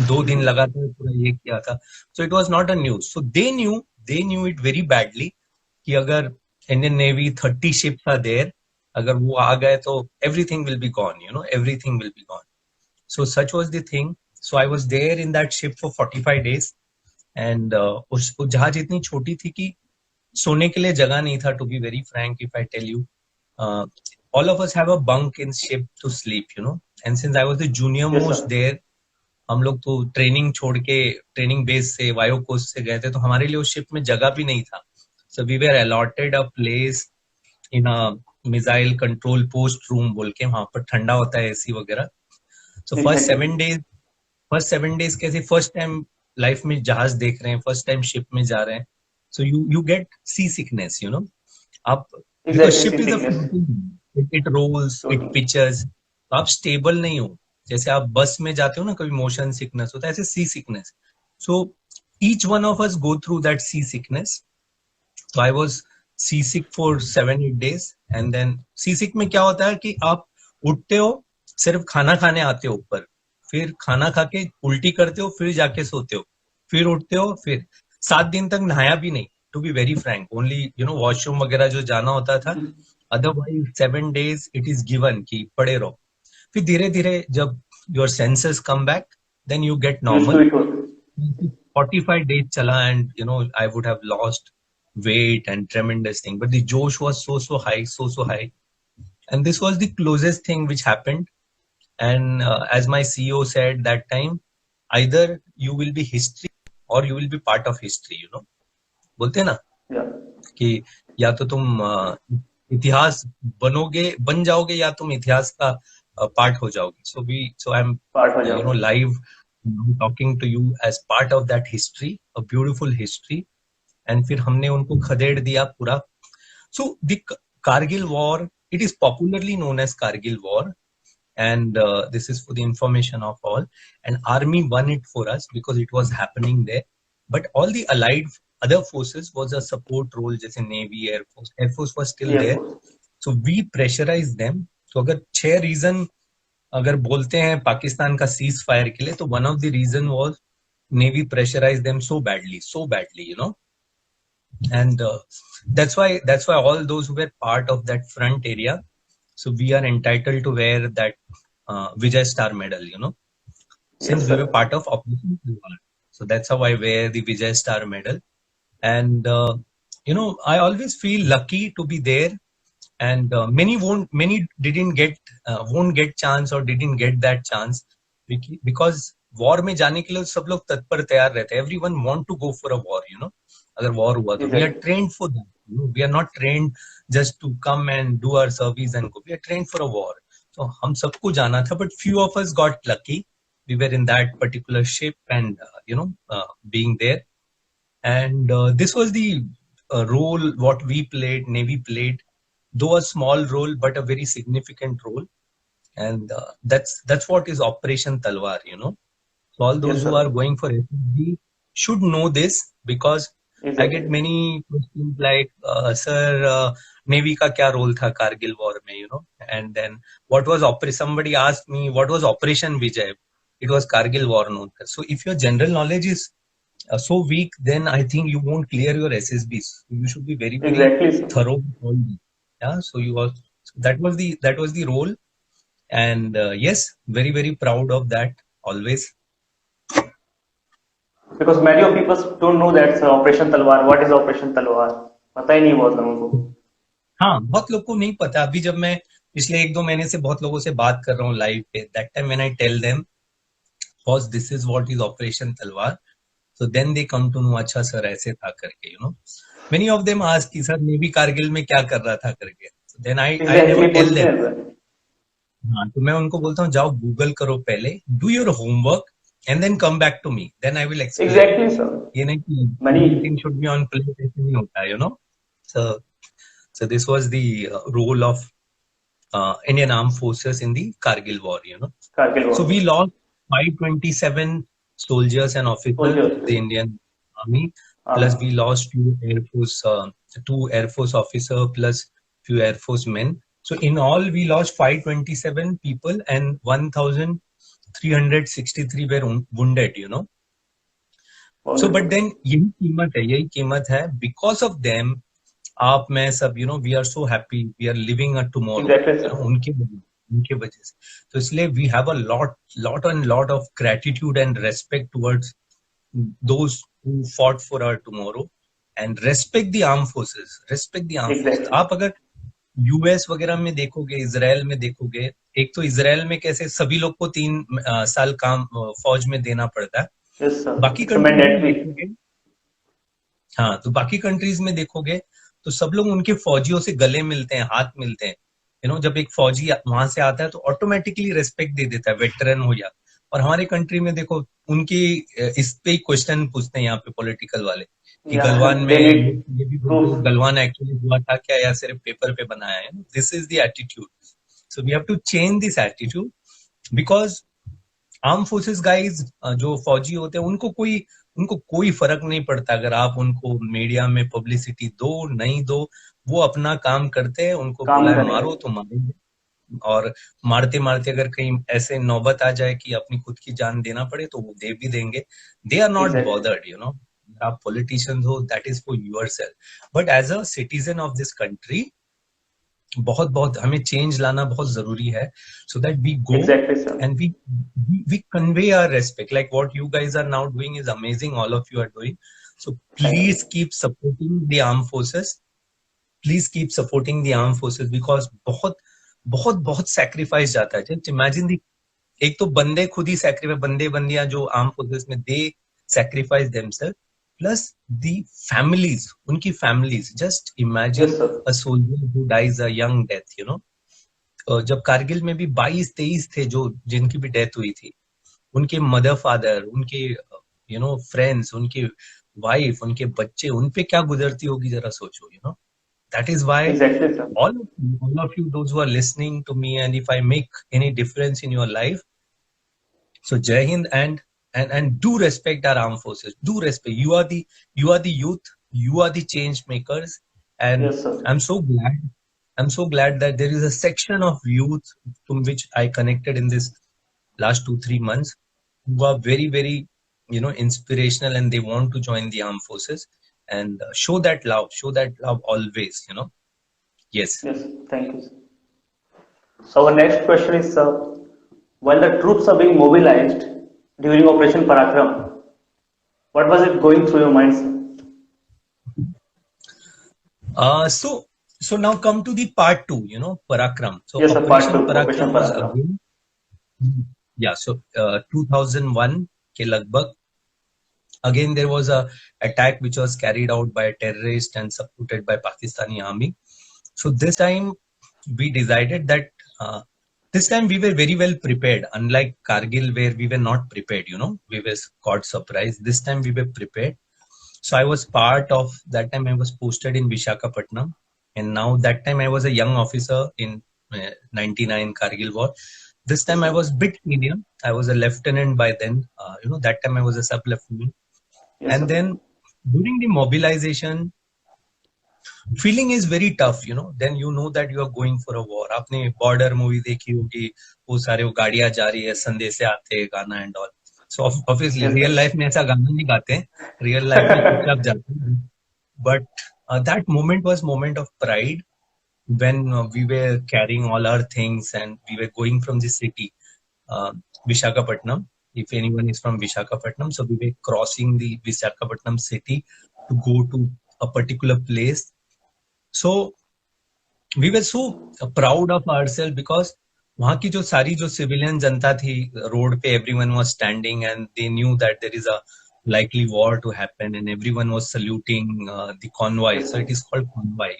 2 दिन लगातार पूरा ये किया था। So it was not a news. So they knew it very badly कि अगर Indian Navy 30 ships are there, अगर वो आ गए तो everything will be gone, you know, everything will be gone. So such was the thing. So I was there in that ship for 45 days, and उस जहाज इतनी छोटी थी कि सोने के लिए जगह नहीं था, to be very frank if I tell you. All of us have a bunk in ship to sleep, you know, and since I was the junior yes most sir. there, हम लोग तो ट्रेनिंग छोड़ के, training base से वायो coast से गए थे, तो हमारे लिए उस शिप में जगह भी नहीं था। So we were allotted a place in a missile control post room बोल के, वहां पर ठंडा होता है, एसी वगैरह। So first 7 days कैसे, फर्स्ट टाइम लाइफ में जहाज देख रहे हैं, फर्स्ट टाइम शिप में जा रहे हैं, so you get sea sickness, you know, आप, because exactly see ship is a sickness. floating, it rolls, it floating. pitches, तो आप स्टेबल नहीं हो। जैसे आप बस में जाते हो ना, कभी मोशन सिकनेस होता है, ऐसे sea sickness. So each one of us go through that sea sickness. तो I was sea sick for 7-8 days. And then sea sick में क्या होता है कि आप उठते हो, सिर्फ खाना खाने आते हो ऊपर, फिर खाना खा के उल्टी करते हो, फिर जाके सोते हो, फिर उठते हो, फिर 7 दिन तक नहाया भी नहीं, to be very frank. Only washroom वगैरह जो जाना होता था. Otherwise 7 days it is given कि पड़े रहो. फिर धीरे धीरे जब your senses come back, then you get normal. 45 days chala, and I would have lost weight and tremendous thing, but the josh was so high, so high. And this was the closest thing which happened. And as my CEO said that time, either you will be history or you will be part of history. बोलते हैं ना कि या तो तुम इतिहास बन जाओगे, या तुम इतिहास का पार्ट हो जाओगे. So I'm live talking to you as part of that history, a beautiful history. And फिर हमने उनको खदेड़ दिया पूरा. So the Kargil war, it is popularly known as Kargil war. And this is for the information of all. And army won it for us because it was happening there. But all the allied other forces was a support role, जैसे Navy, Air Force was still there. So we pressurized them. So अगर 6 reason अगर बोलते हैं पाकिस्तान का cease fire के लिए, तो one of the reason was Navy pressurized them so badly, and that's why all those who were part of that front area, so we are entitled to wear that Vijay Star medal, since we were part of Operation Talwar. So that's how I wear the Vijay Star medal. And I always feel lucky to be there. And many won't get chance or didn't get that chance, because war में जाने के लिए सब लोग तत्पर तैयार रहते हैं. Everyone want to go for a war, अगर war हुआ तो we are trained for that. We are not trained just to come and do our service and go. We are trained for a war. So हम सबको जाना था, but few of us got lucky. We were in that particular ship and being there. And this was the role what we played, Navy played, though a small role, but a very significant role. And that's what is Operation Talwar, So all those who are going for SSB should know this, because I get many questions like, sir, Navy ka kya role tha Kargil war mein, and then somebody asked me, what was Operation Vijay? It was Kargil war. No? So if your general knowledge is so weak, then I think you won't clear your SSBs. You should be very, very thorough. Yeah, so that was the role. And yes, very, very proud of that always. Because many of people don't know that Operation Talwar. What is Operation Talwar? पता ही नहीं बहुत लोगों को. हाँ, बहुत लोगों को नहीं पता. अभी जब मैं पिछले 1-2 महीने से बहुत लोगों से बात कर रहा हूँ लाइव पे, that time when I tell them, boss, this is what is Operation Talwar. So then they come to know, अच्छा सर ऐसे था करके, Many of them ask कि सर नेवी कारगिल में क्या कर रहा था करके. So then I never tell them. हाँ, तो मैं उनको बोलता हूँ, जाओ गूगल करो पहले, do your homework and then come back to me. Then I will explain. Exactly, sir. ये नहीं कि everything should be on plate, ऐसे नहीं होता, So this was the role of Indian Armed Forces in the Kargil war, Kargil war. So we lost 527 soldiers and officers, the Indian Army, plus we lost two Air Force officers plus few Air Force men. So in all, we lost 527 people and 1,363 were wounded, So but then यही कीमत है. Because of them, आप मैं सब, we are so happy. We are living a tomorrow. Exactly, उनके वजह से. तो इसलिए we have a lot of gratitude and respect towards those who fought for our tomorrow, and respect the armed forces. आप अगर यूएस वगैरह में देखोगे, इजराइल में देखोगे, एक तो इजराइल में कैसे सभी लोग को 3 साल काम फौज में देना पड़ता है. बाकी बाकी कंट्रीज में देखोगे तो सब लोग उनके फौजियों से गले मिलते हैं, हाथ मिलते हैं. जब एक फौजी वहां से आता है तो ऑटोमेटिकली रेस्पेक्ट दे देता है, वेटरन हो या. और हमारे कंट्री में देखो, उनकी इस पे क्वेश्चन पूछते हैं यहाँ पे पॉलिटिकल वाले कि गलवान में ये भी गलवान एक्चुअली हुआ था क्या, या सिर्फ पेपर पे बनाया है. This is the attitude. So we have to change this attitude, because arm forces guys जो फौजी होते हैं उनको कोई फर्क नहीं पड़ता अगर आप उनको मीडिया में पब्लिसिटी दो नहीं दो, वो अपना काम करते हैं, उनको बोला काम है करेंगे। मारो तो मारेंगे। और मारते मारते अगर कहीं ऐसे नौबत आ जाए कि अपनी खुद की जान देना पड़े तो वो दे भी देंगे। They are not exactly. Bothered, आप पॉलिटिशियंस हो, that is for yourself, but as a citizen of this country बहुत बहुत हमें चेंज लाना बहुत जरूरी है, so that we go exactly sir. and we convey our respect, like what you guys are now doing is amazing, all of you are doing, so thank you. please keep supporting the armed forces, please keep supporting the armed forces, because बहुत बहुत बहुत sacrifice जाता है। just imagine the एक तो बंदे खुद ही sacrifice, बंदे बंदियां जो armed forces में they sacrifice themselves, plus the families, उनकी families, just imagine yes sir. a soldier who dies a young death, जब कारगिल में भी 22-23 थे जो जिनकी भी डेथ हुई थी, उनके मदर फादर, उनके फ्रेंड्स, उनके वाइफ, उनके बच्चे, उन पे क्या गुजरती होगी जरा सोचो। That is why exactly sir. all of you those who are listening to me, and if I make any difference in your life, so Jai Hind, and do respect our armed forces, do respect, you are the youth, you are the change makers, and yes sir. i'm so glad I'm so glad that there is a section of youth to which I connected in this last 2-3 months, who are very very inspirational, and they want to join the armed forces, and show that love always. Yes. Yes, thank you sir. So our next question is, sir, while the troops are being mobilized during Operation Parakram, what was it going through your mind, sir? So now come to the part two, Parakram. So Yes, sir, part Operation 2, Parakram Operation was Parakram. again, yeah, so 2001 के लगभग, again there was a attack which was carried out by a terrorist and supported by Pakistani army. So this time we decided that this time we were very well prepared, unlike Kargil where we were not prepared. We were caught surprised. This time we were prepared. So I was part of that time. I was posted in Vishakhapatnam, and now that time I was a young officer in 99 Kargil war. This time I was bit senior. I was a lieutenant by then. That time I was a sub lieutenant. Yes, And sir. then during the mobilization, feeling is very tough. Then you know that you are going for a war. आपने border movie देखी होगी, वो सारे वो गाड़ियां जा रही है, संदेशे आते हैं, गाना and all. So obviously Yes, real sir. life में ऐसा गाना नहीं गाते हैं, real life में चुपचाप जाते हैं. But that moment was moment of pride when we were carrying all our things and we were going from the city, Vishakhapatnam. If anyone is from Vishakhapatnam, so we were crossing the Vishakhapatnam city to go to a particular place. So we were so proud of ourselves because वहाँ की जो सारी जो civilian जनता थी road पे, everyone was standing and they knew that there is a likely war to happen, and everyone was saluting the convoy. Yes, So sir. it is called convoy.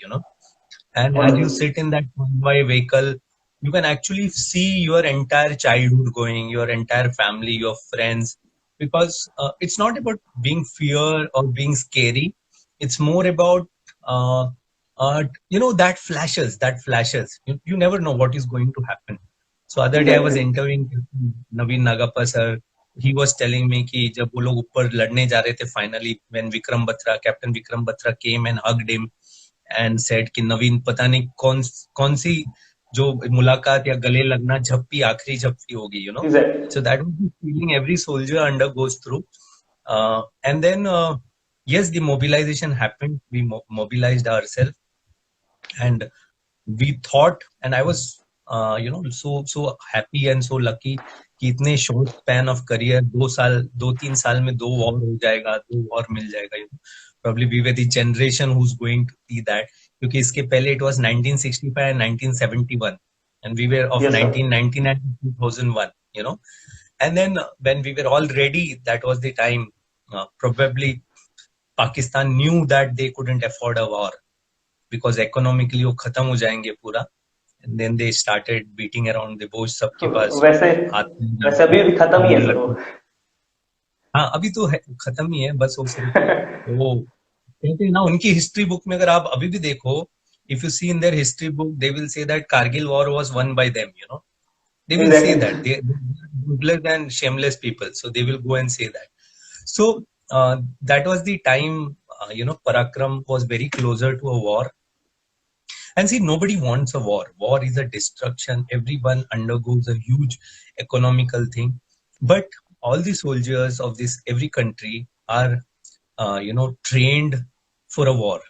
And as you Always. sit in that convoy vehicle, you can actually see your entire childhood going, your entire family, your friends, because it's not about being fear or being scary. It's more about uh, that flashes. You never know what is going to happen. So other day I was Exactly. interviewing Naveen Nagappa sir. He was telling me कि जब वो लोग ऊपर लड़ने जा रहे थे, finally when Captain Vikram Batra came and hugged him and said कि नवीन पता नहीं कौन सी जो मुलाकात या गले लगना झप्पी आखिरी झप्पी होगी. Exactly. So that was the feeling every soldier undergoes through. And then yes, the mobilization happened. We mobilized ourselves, and we thought, and I was so happy and so lucky कि इतने short span of career, 2-3 साल में 2 war हो जाएगा, 2 war मिल जाएगा. Probably we were the generation who's going to see that, क्योंकि इसके पहले it was 1965 and 1971, and we were of Yes, sir. 1999 to 2001. And then when we were all ready, that was the time probably Pakistan knew that they couldn't afford a war because economically वो खत्म हो जाएंगे पूरा. And then they started beating around the bush. सबके पास वैसे हाथ में वैसे अभी भी खत्म ही है सर वो। हाँ, अभी तो खत्म ही है, बस वो सिर्फ वो कहते हैं ना, उनकी हिस्ट्री बुक में अगर आप अभी भी देखो, if you see in their history book, they will say that Kargil war was won by them. They will say that Exactly. ruthless and shameless people, so they will go and say that. So that was the time, Parakram was very closer to a war. And see, nobody wants a war. War is a destruction. Everyone undergoes a huge economical thing. But all the soldiers of every country are, trained for a war.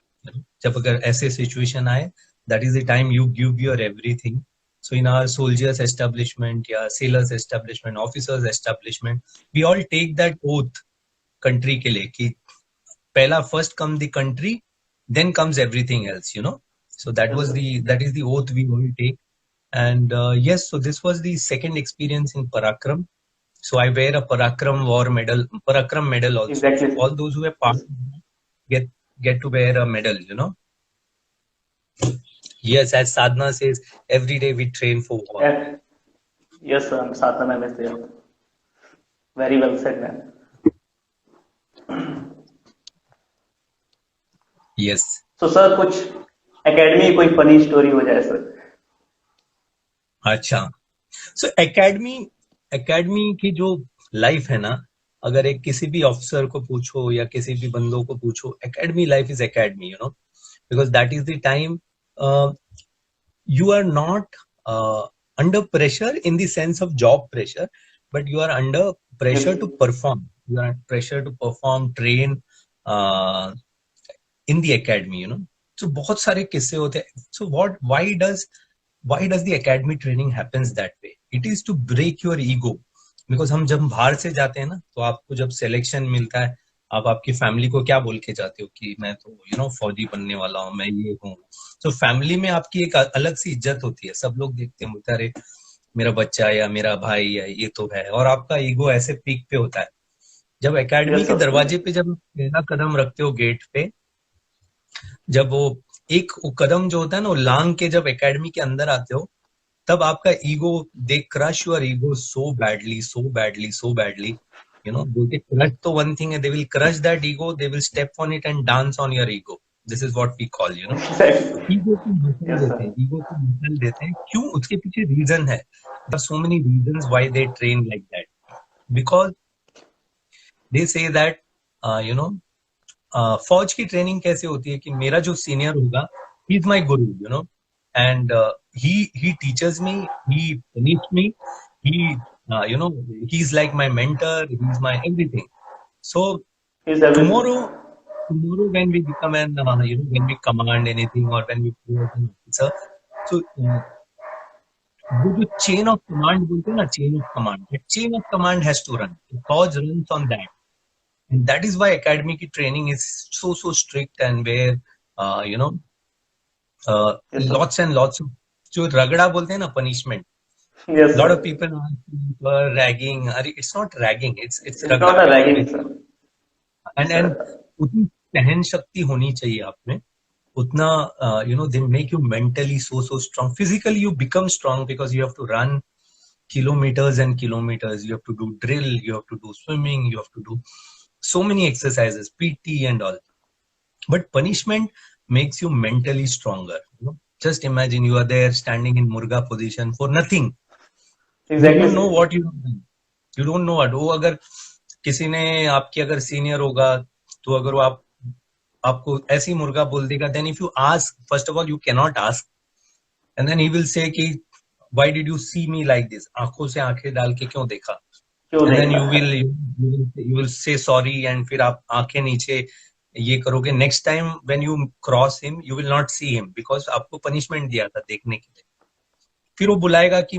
जब अगर ऐसे situation आए, that is the time you give your everything. So in our soldiers establishment, yeah, sailors establishment, officers establishment, we all take that oath country के लिए कि पहला first come the country, then comes everything else, So that is the oath we all take. And yes, so this was the second experience in Parakram. So I wear a Parakram medal also. Exactly. So all those who have part get to wear a medal, Yes, as Sadhna says, every day we train for war. Yeah. Yes, Sadhna ma'am is there. Very well said, ma'am. Yes. So sir, कुछ academy कोई funny story हो जाए sir. अच्छा, सो academy की जो life है ना, अगर एक किसी भी ऑफिसर को पूछो या किसी भी बंदों को पूछो, academy life is academy, because that is the time you are not under pressure in the sense of job pressure, but you are under pressure to perform. You are under pressure to perform, train in the academy, So बहुत सारे किस्से होते हैं. So why does the academy training happens that way? It is to break your ego. Because हम जब बाहर से जाते हैं ना, तो आपको जब सिलेक्शन मिलता है, आप आपकी फैमिली को क्या बोल के जाते हो कि मैं तो फौजी बनने वाला हूँ, मैं ये हूँ. तो फैमिली में आपकी एक अलग सी इज्जत होती है. सब लोग देखते हैं, बोलते अरे मेरा बच्चा या मेरा भाई या ये तो है, और आपका ईगो ऐसे पीक पे होता है. जब एकेडमी के दरवाजे पे जब पहला कदम रखते हो गेट पे, जब वो एक कदम जो होता है ना, वो लांग के जब एकेडमी के अंदर आते हो, तब आपका ego, they crush your ego so badly. They crush तो one thing है, they will crush that ego, they will step on it and dance on your ego. This is what we call, ego को muscle देते हैं. क्यों? उसके पीछे reason है. There are so many reasons why they train like that. Because they say that, फौज की training कैसे होती है कि मेरा जो सीनियर होगा, he is my guru, and he teaches me, he punishes me, he's like my mentor, he's my everything. So tomorrow when we become an when we command anything or when we go as an officer, so वो जो chain of command बोलते हैं ना, that chain of command has to run. फौज runs on that. And that is why academy ki training is so strict, and where lots and lots of जो रगड़ा बोलते हैं ना, punishment. Yes, lot of people are ragging. It's not ragging. It's not a ragging, sir. And उतनी सहन शक्ति होनी चाहिए आप में. उतना they make you mentally so strong. Physically you become strong because you have to run kilometers and kilometers. You have to do drill. You have to do swimming. You have to do so many exercises, PT and all. But punishment makes you mentally stronger. Just imagine you are there standing in murga position for nothing. Exactly. You don't know what you have done. You don't know what. वो अगर किसी ने आपकी अगर senior होगा, तो अगर वो आपको ऐसी मुर्गा बोल देगा, then if you ask, first of all you cannot ask, and then he will say कि why did you see me like this? आंखों से आंखें डाल के क्यों देखा? And then you will say sorry, and फिर आप आंखें नीचे ये करोगे. Next time when you cross him, you will not see him because आपको punishment दिया था देखने के लिए. फिर वो बुलाएगा कि,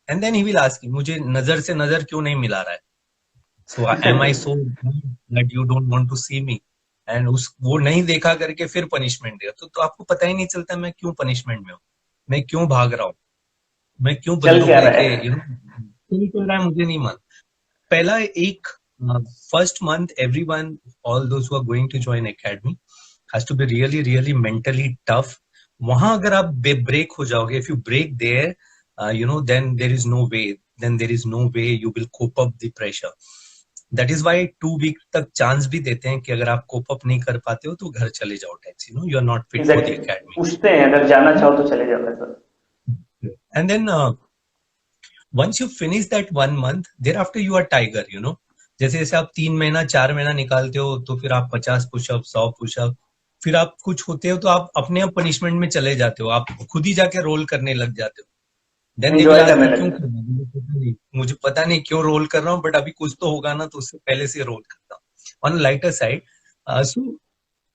and then he will ask you, मुझे नजर से नजर क्यों नहीं मिला रहा है? So am I so that you don't want to see me? And वो नहीं देखा करके फिर punishment दिया, तो आपको पता ही नहीं चलता मैं क्यों punishment में हूँ, मैं क्यों भाग रहा हूँ, मैं क्यों बंदूक लेके चल रहा है, मुझे नहीं मालूम. पहला एक first month, everyone, all those who are going to join academy has to be really mentally tough. वहां अगर आप break हो जाओगे, if you break there, then there is no way you will cope up the pressure. That is why 2 weeks तक chance भी देते हैं कि अगर आप cope up नहीं कर पाते हो तो घर चले जाओ taxi, you are not fit for the academy. पूछते हैं अगर जाना चाहो तो चले जाओ sir. And then once you finish that 1 month, thereafter you are tiger, you know. जैसे जैसे आप 3 महीना 4 महीना निकालते हो तो फिर आप 50 पुशअप 100 पुशअप, फिर आप कुछ होते हो तो आप अपने आप पनिशमेंट में चले जाते हो, आप खुद ही जाके रोल करने लग जाते हो. Then they will enjoy ask करने कि क्यों लगता कर है। रहा है, मुझे पता नहीं क्यों रोल कर रहा हूँ, बट अभी कुछ तो होगा ना, तो उससे पहले से रोल करता हूँ. On lighter side, so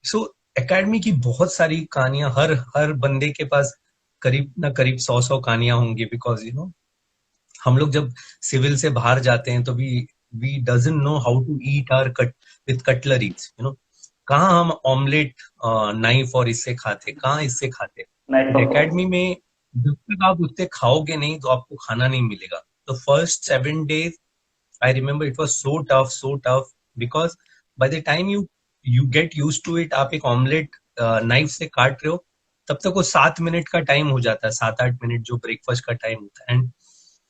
so academy की बहुत सारी कहानियां, हर हर बंदे के पास करीब ना करीब 100 कहानियां होंगी, बिकॉज यू नो हम लोग जब सिविल से बाहर जाते हैं तो we doesn't know how to eat our cut with cutleries, you know. कहाँ हम ऑमलेट नाइफ और इससे खाते, कहाँ इससे खाते. Night but performance. एकेडमी में जब तक आप उससे खाओगे नहीं तो आपको खाना नहीं मिलेगा. तो first 7 days I remember it was so tough because by the time you get used to it, आप एक ऑमलेट नाइफ से काट रहे हो, तब तक वो 7 मिनट का टाइम हो जाता है, 7-8 मिनट जो ब्रेकफास्ट का टाइम होता है. एंड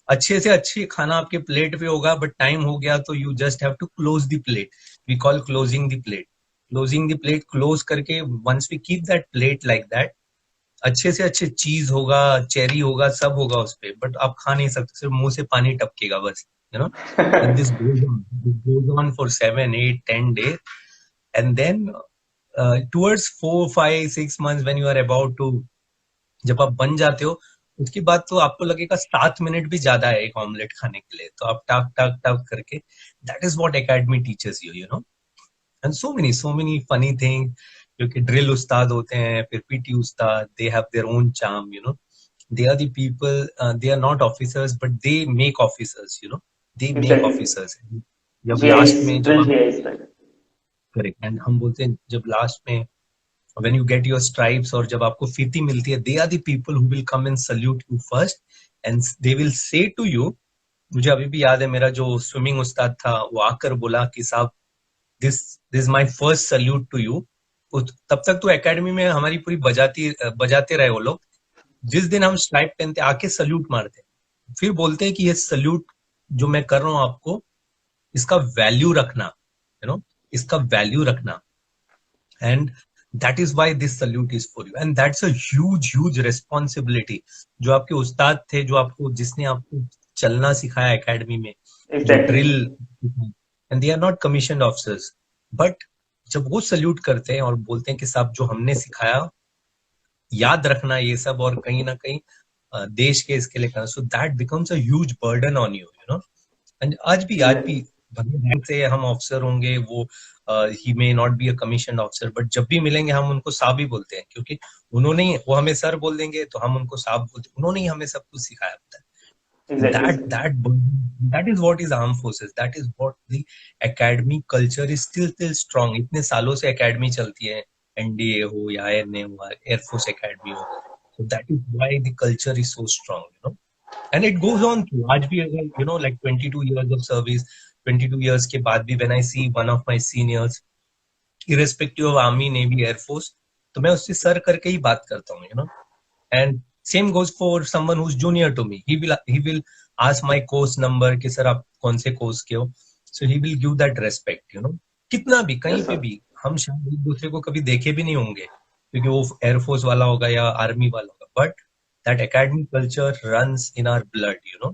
अच्छे से अच्छी खाना आपके प्लेट पे होगा, बट टाइम हो गया तो you just have to close the plate. We call closing the plate. Closing the plate, close करके once we keep that plate like that, अच्छे से अच्छे चीज होगा, चेरी होगा, सब होगा उस पे, बट आप खा नहीं सकते, सिर्फ मुंह से पानी टपकेगा बस, you know. And this goes on for 7, 8, 10 days. And then towards 4, 5, 6 months when you are about to, जब आप बन जाते हो, उसके बाद तो आपको लगेगा 7 मिनट भी ज्यादा है एक ऑमलेट खाने के लिए, तो आप टक टक टक करके, that is what academy teachers you, you know. And so many funny thing. क्योंकि ड्रिल उस्ताद होते हैं, फिर पीटी उस्ताद, they have their own charm, you know. They are the people, they are not officers but they make officers, you know. They make exactly. Officers. जब GIs, last में, जब drill आप, जीआईस, राइट। करेक्ट, एंड हम बोलते हैं जब last में when you get your stripes और जब आपको फीती मिलती है, they are the people who will come and salute you first and they will say to you. मुझे अभी भी याद है, मेरा जो स्विमिंग उस्ताद था वो आकर बोला कि साहब, this this my first salute to you. तब तक तो एकेडमी में हमारी पूरी बजाते रहे वो लोग. जिस दिन हम स्ट्राइप पहनते आके सल्यूट मारते, फिर बोलते हैं कि ये सल्यूट जो मैं कर रहा हूं आपको, इसका वैल्यू रखना, यू नो, इसका वैल्यू रखना. And that is why this salute is for you, and that's a huge responsibility. जो आपके उस्ताद थे, जो आपको, जिसने आपको चलना सिखाया एकेडमी में, जो exactly. Drill, and they are not commission officers, but जब वो सल्यूट करते हैं और बोलते हैं कि साहब जो हमने सिखाया, याद रखना ये सब, और कहीं ना कहीं देश के इसके लिए करना, so that becomes a huge burden on you, you know. And आज भी भले बैंक से हम ऑफिसर होंगे, वो ही may not be a commission officer, but जब भी मिलेंगे हम उनको साहब ही बोलते हैं, क्योंकि उन्होंने ही, वो हमें सर बोल देंगे तो हम उनको साहब बोलते हैं, उन्होंने ही हमें सब कुछ सिखाया होता है. Exactly that sir. that that is what is armed forces, that is what the academy culture is still strong. इतने सालों से एकेडमी चलती है, एनडीए हो या आईएनए हो, एयरफोर्स एकेडमी हो. so that is why the culture is so strong, you know. And it goes on to आज भी अगर, you know, like 22 years of service, 22 years के बाद भी when I see one of my seniors, irrespective of army, navy, air force, तो मैं उससे sir करके ही बात करता हूँ, you know. And same goes for someone who's junior to me. He will ask my course number कि sir आप कौन से कोर्स के हो. So he will give that respect, you know. कितना भी, कहीं यस पे सर। भी, हम शायद एक दूसरे को कभी देखे भी नहीं होंगे, क्योंकि वो एयरफोर्स वाला होगा या आर्मी वाला होगा, but that academic culture runs in our blood, you know.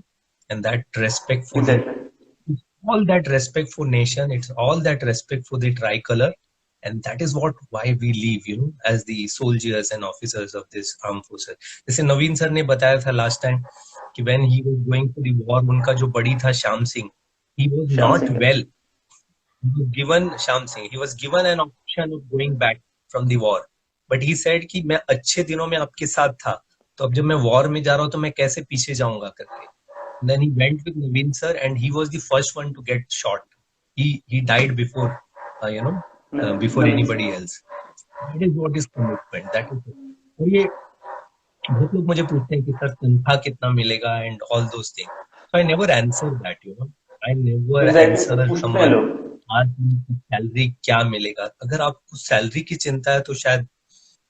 And that respect for the, exactly. all that respect for nation, it's all that respect for the tricolor. And that is what, why we live, you know, as the soldiers and officers of this armed forces. जैसे नवीन sir ने बताया था last time कि when he was going to the war, उनका जो बड़ी था Shyam Singh, he was Shyam not Singh. well. He was given, Shyam Singh, he was given an option of going back from the war, but he said कि मैं अच्छे दिनों में आपके साथ था, तो अब जब मैं वॉर में जा रहा हूँ तो मैं कैसे पीछे जाऊंगा करके. Then he went with Naveen sir, and he was the first one to get shot. He died before, you know, before Naveen anybody sir. else. That is what is commitment. That is. और ये बहुत लोग मुझे पूछते हैं कि sir तनख्वाह कितना मिलेगा and all those things. So I never answer that, you know. I never exactly answer पूछते हैं someone लोग। आज सैलरी क्या मिलेगा. अगर आपको सैलरी की चिंता है तो शायद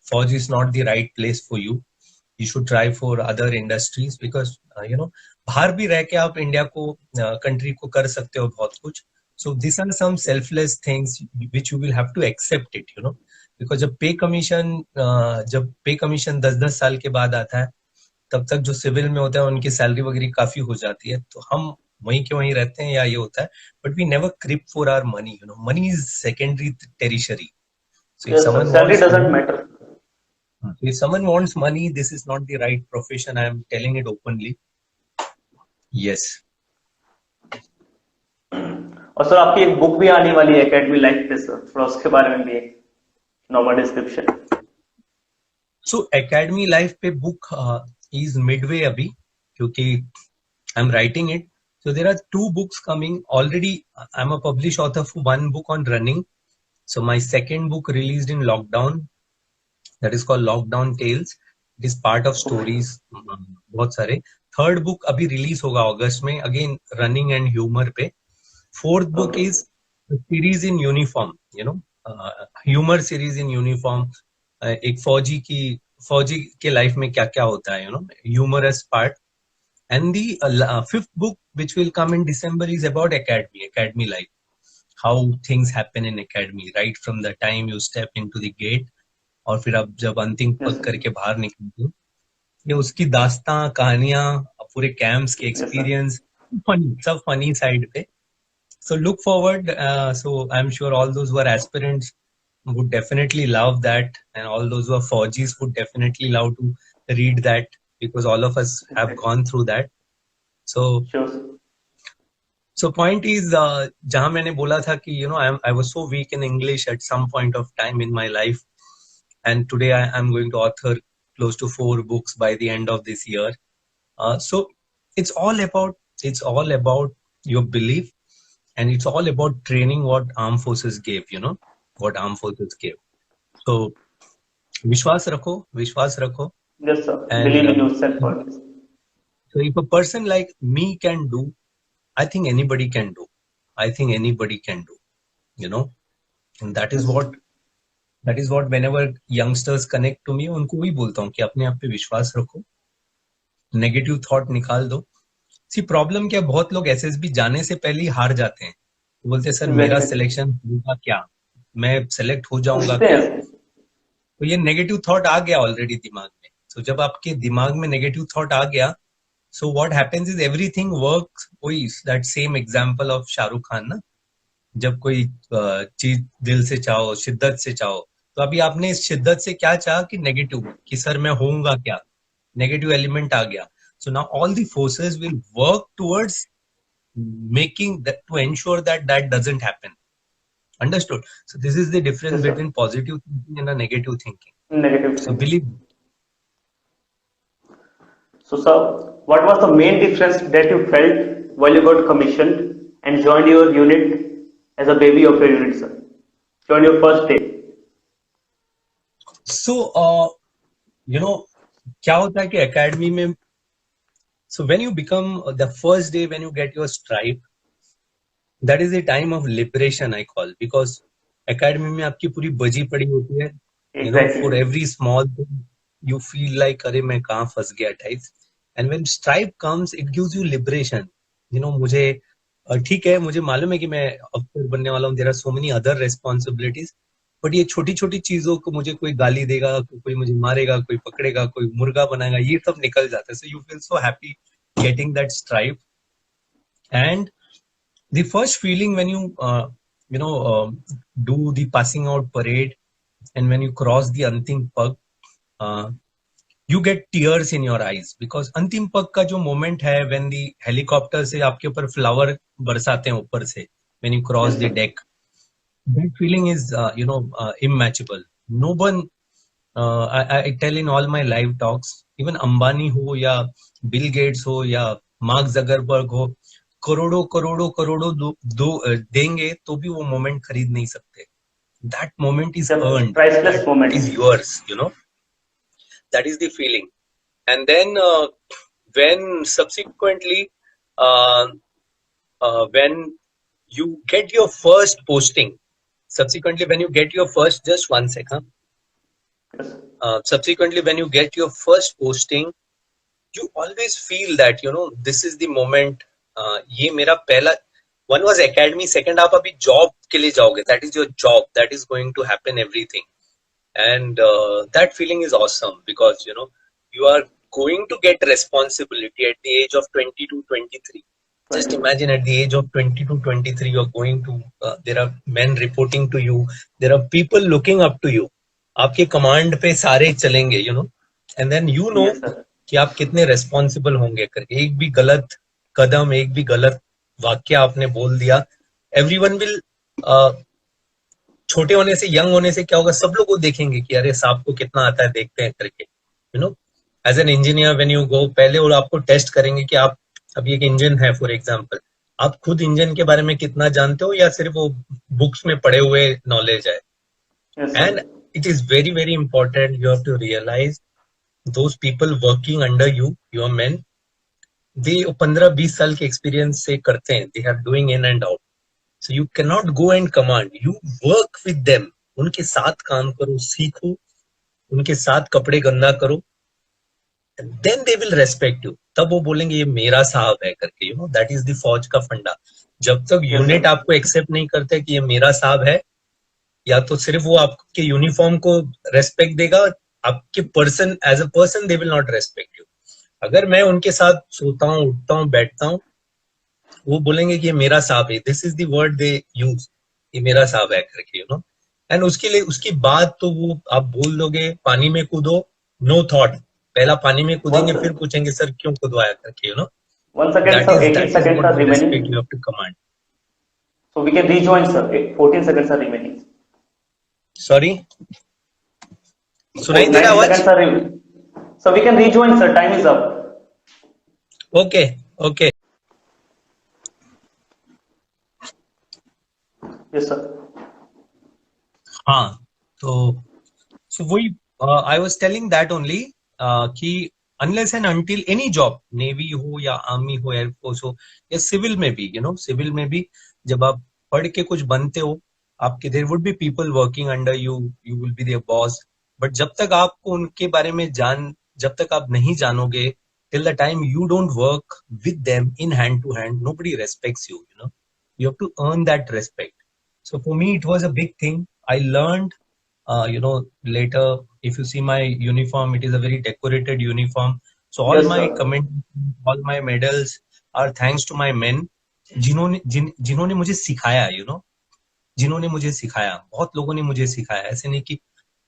फौज is not the right place for you. You should try for other industries because you know, बाहर भी रह के आप इंडिया को, कंट्री को कर सकते हो बहुत कुछ. So these are some selfless things which you will have to accept it, you know. Because जब पे कमीशन 10-10 साल के बाद आता है, तब तक जो सिविल में होता है उनकी सैलरी वगैरह काफी हो जाती है, तो हम वहीं के वहीं रहते हैं या ये होता है, but we never crib for our money, money is secondary tertiary. So Yes, sir. Salary doesn't matter. if someone wants money, this is not the right profession. I am telling it openly. Yes. और sir आपकी एक book भी आने वाली है academy life पे sir, थोड़ा उसके बारे में भी एक normal description. So Academy Life पे book is midway अभी, क्योंकि I'm writing it. So there are 2 books coming already. I'm a published author for 1 book on running. So my second book released in lockdown, that is called Lockdown Tales. It is part of stories, बहुत सारे. Third book अभी release होगा अगस्त में, again running and humor पे. Fourth book is a series in uniform, humor series in uniform. एक फौजी के life में क्या क्या होता है, humorous part. And the 5th book, which will come in December, is about academy life. How things happen in academy, right from the time you step into the gate, और फिर अब जब अंतिम पग करके बाहर निकलते हो, ये उसकी दास्तां, कहानियां, पूरे कैंप्स के एक्सपीरियंस, फनी, सब फनी साइड पे. So look forward. So I'm sure all those who are aspirants would definitely love that, and all those who are Fauji's would definitely love to read that, because all of us have gone through that. So, so point is, जहाँ मैंने बोला था कि I was so weak in English at some point of time in my life, and today I'm going to author close to 4 books by the end of this year. So it's all about your belief. And it's all about training what armed forces gave, what armed forces gave. So, Vishwas rakho. Yes, sir. Believe in yourself always. So, if a person like me can do, I think anybody can do. And that is what whenever youngsters connect to me, उनको भी बोलता हूँ कि अपने आप पे विश्वास रखो, नेगेटिव थॉट निकाल दो. सी प्रॉब्लम क्या, बहुत लोग एसएसबी जाने से पहले ही हार जाते हैं. बोलते सर मेरा सिलेक्शन होगा क्या, मैं सेलेक्ट हो जाऊंगा क्या. तो ये नेगेटिव थॉट आ गया ऑलरेडी दिमाग में. तो जब आपके दिमाग में नेगेटिव थॉट आ गया, so what happens is everything works. वही that same example of Shahrukh Khan ना, जब कोई चीज दिल से चाहो, शिद्दत से चाहो, तो अभी आपने इस शिद्दत से क्या चाहा कि नेगेटिव, कि सर मैं होऊंगा क्या, नेगेटिव एलिमेंट आ गया. So now all the forces will work towards making that, to ensure that doesn't happen. Understood? So this is the difference between positive thinking and a negative thinking. So believe. So sir, what was the main difference that you felt while you got commissioned and joined your unit as a baby of your unit, sir? Joined your first day. So क्या होता है कि academy में, so when you become the first day when you get your stripe, that is the time of liberation I call, because academy में आपकी पूरी बजी पड़ी होती है. For every small thing you feel like अरे मैं कहाँ फंस गया type. And when stripe comes, it gives you liberation. मुझे ठीक है, मुझे मालूम है कि मैं अफसर बनने वाला हूँ, there are so many other responsibilities, but ये छोटी छोटी चीजों को, मुझे कोई गाली देगा, कोई मुझे मारेगा, कोई पकड़ेगा, कोई मुर्गा बनाएगा, ये सब निकल जाता है. So you feel so happy getting that stripe. And the first feeling when you do the passing out parade, and when you cross the antim pag, you get tears in your eyes, because अंतिम पग का जो moment है, when the helicopter से आपके ऊपर flower बरसाते हैं ऊपर से, when you cross the deck, that feeling is immatchable. No one, I tell in all my live talks, even Ambani हो या बिल गेट्स हो या मार्क जगरबर्ग हो, करोड़ों करोड़ों करोड़ों देंगे तो भी वो मोमेंट खरीद नहीं सकते. That moment is earned, priceless moment, is yours, that is the feeling. And then when subsequently when you get your first posting, when you get your first, just 1 second. Subsequently when you get your first posting, you always feel that this is the moment. ये मेरा पहला, one was academy, second आप अभी job के लिए जाओगे, that is your job, that is going to happen everything. And that feeling is awesome, because you are going to get responsibility at the age of 22, 23. Just imagine at the age of 22, 23, you're going to, there are men reporting to you. There are people looking up to you. आपके command पे सारे चलेंगे, you know, and then you know Yes, sir. कि आप कितने responsible होंगे करके. एक भी गलत कदम, एक भी गलत वाक्य आपने बोल दिया, everyone will, छोटे होने से, यंग होने से क्या होगा, सब लोग वो देखेंगे कि अरे साहब को कितना आता है, देखते हैं करके, you know. As an engineer when you go, पहले वो आपको टेस्ट करेंगे कि आप, अभी एक इंजन है फॉर एग्जांपल, आप खुद इंजन के बारे में कितना जानते हो या सिर्फ वो बुक्स में पढ़े हुए नॉलेज है. Yes, and sir. It is very very important, you have to realise those people working under you, your men, they 15-20 साल के एक्सपीरियंस से करते हैं, they are doing in and out. So you cannot go and command. You work with them. उनके साथ काम करो, सीखो, उनके साथ कपड़े गंदा करो. And then they will respect you. तब वो बोलेंगे ये मेरा साहब है करके. You know, that is the फौज का फंडा. जब तक Yes, यूनिट sir. आपको एक्सेप्ट नहीं करते कि ये मेरा साहब है, या तो सिर्फ वो आपके यूनिफॉर्म को रेस्पेक्ट देगा, आपके person as a person they will not respect you. अगर मैं उनके साथ सोता हूँ, उठता हूँ, बैठता हूँ, वो बोलेंगे कि ये मेरा साहब है. This is the word they use, ये मेरा साहब है करके, यू नो. एंड उसके लिए, उसकी बात तो वो आप बोल दोगे पानी में कूदो, नो थॉट, पहला पानी में कूदेंगे, फिर पूछेंगे सर क्यों कूदवाया करके, you know. One second, that sir. Is 18 seconds what are the respect remaining. You have to command. So we can rejoin, sir. 14 seconds are remaining. Sorry, सुनाई दे 9 रहा आवाज? seconds are remaining. So we can rejoin, sir. Time is up. Okay okay. Yes, sir. हाँ, तो so वही, I was telling that only कि unless and until any job, navy हो या आर्मी हो, एयरफोर्स हो, या सिविल में भी, यू नो, सिविल में भी जब आप पढ़ के कुछ बनते हो, आपके there would be people working under you, you will be there boss. But जब तक आपको उनके बारे में जब तक आप नहीं जानोगे, till the time you don't work with them in hand to hand, nobody respects you, you know. You have to earn that respect. So for me it was a big thing. I learned, you know, later, if you see my uniform, it is a very decorated uniform. So all Yes, my sir. all my medals are thanks to my men, जिन्होंने मुझे सिखाया, you know, जिन्होंने मुझे सिखाया. बहुत लोगों ने मुझे सिखाया, ऐसे नहीं कि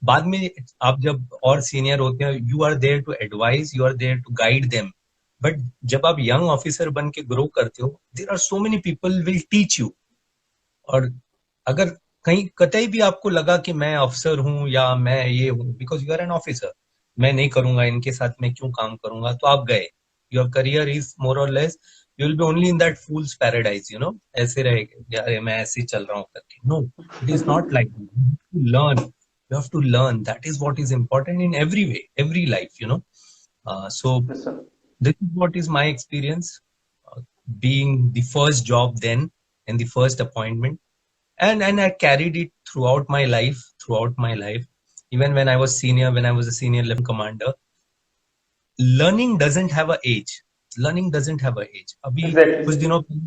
बाद में आप जब और सीनियर होते हैं, you are there to advise, you are there to guide them. But जब आप यंग ऑफिसर बन के ग्रो करते हो, there are so many people will teach you. और अगर कहीं कतई भी आपको लगा कि मैं अफसर हूं या मैं ये हूं, because you are an officer, मैं नहीं करूंगा इनके साथ, मैं क्यों काम करूंगा, तो आप गए. योर करियर इज मोर और less, you will B only in that fools paradise, you know. ऐसे रहेगा यार, मैं ऐसे ही चल रहा हूँ करके. No, it is not like to learn. You have to learn. That is what is important in every way, every life, you know. So Yes, sir. this is what is my experience, being the first job then and the first appointment, and I carried it throughout my life. Even when I was senior, when I was a senior lieutenant commander, learning doesn't have a age. Learning doesn't have a age. Abhi Exactly. kuch dinon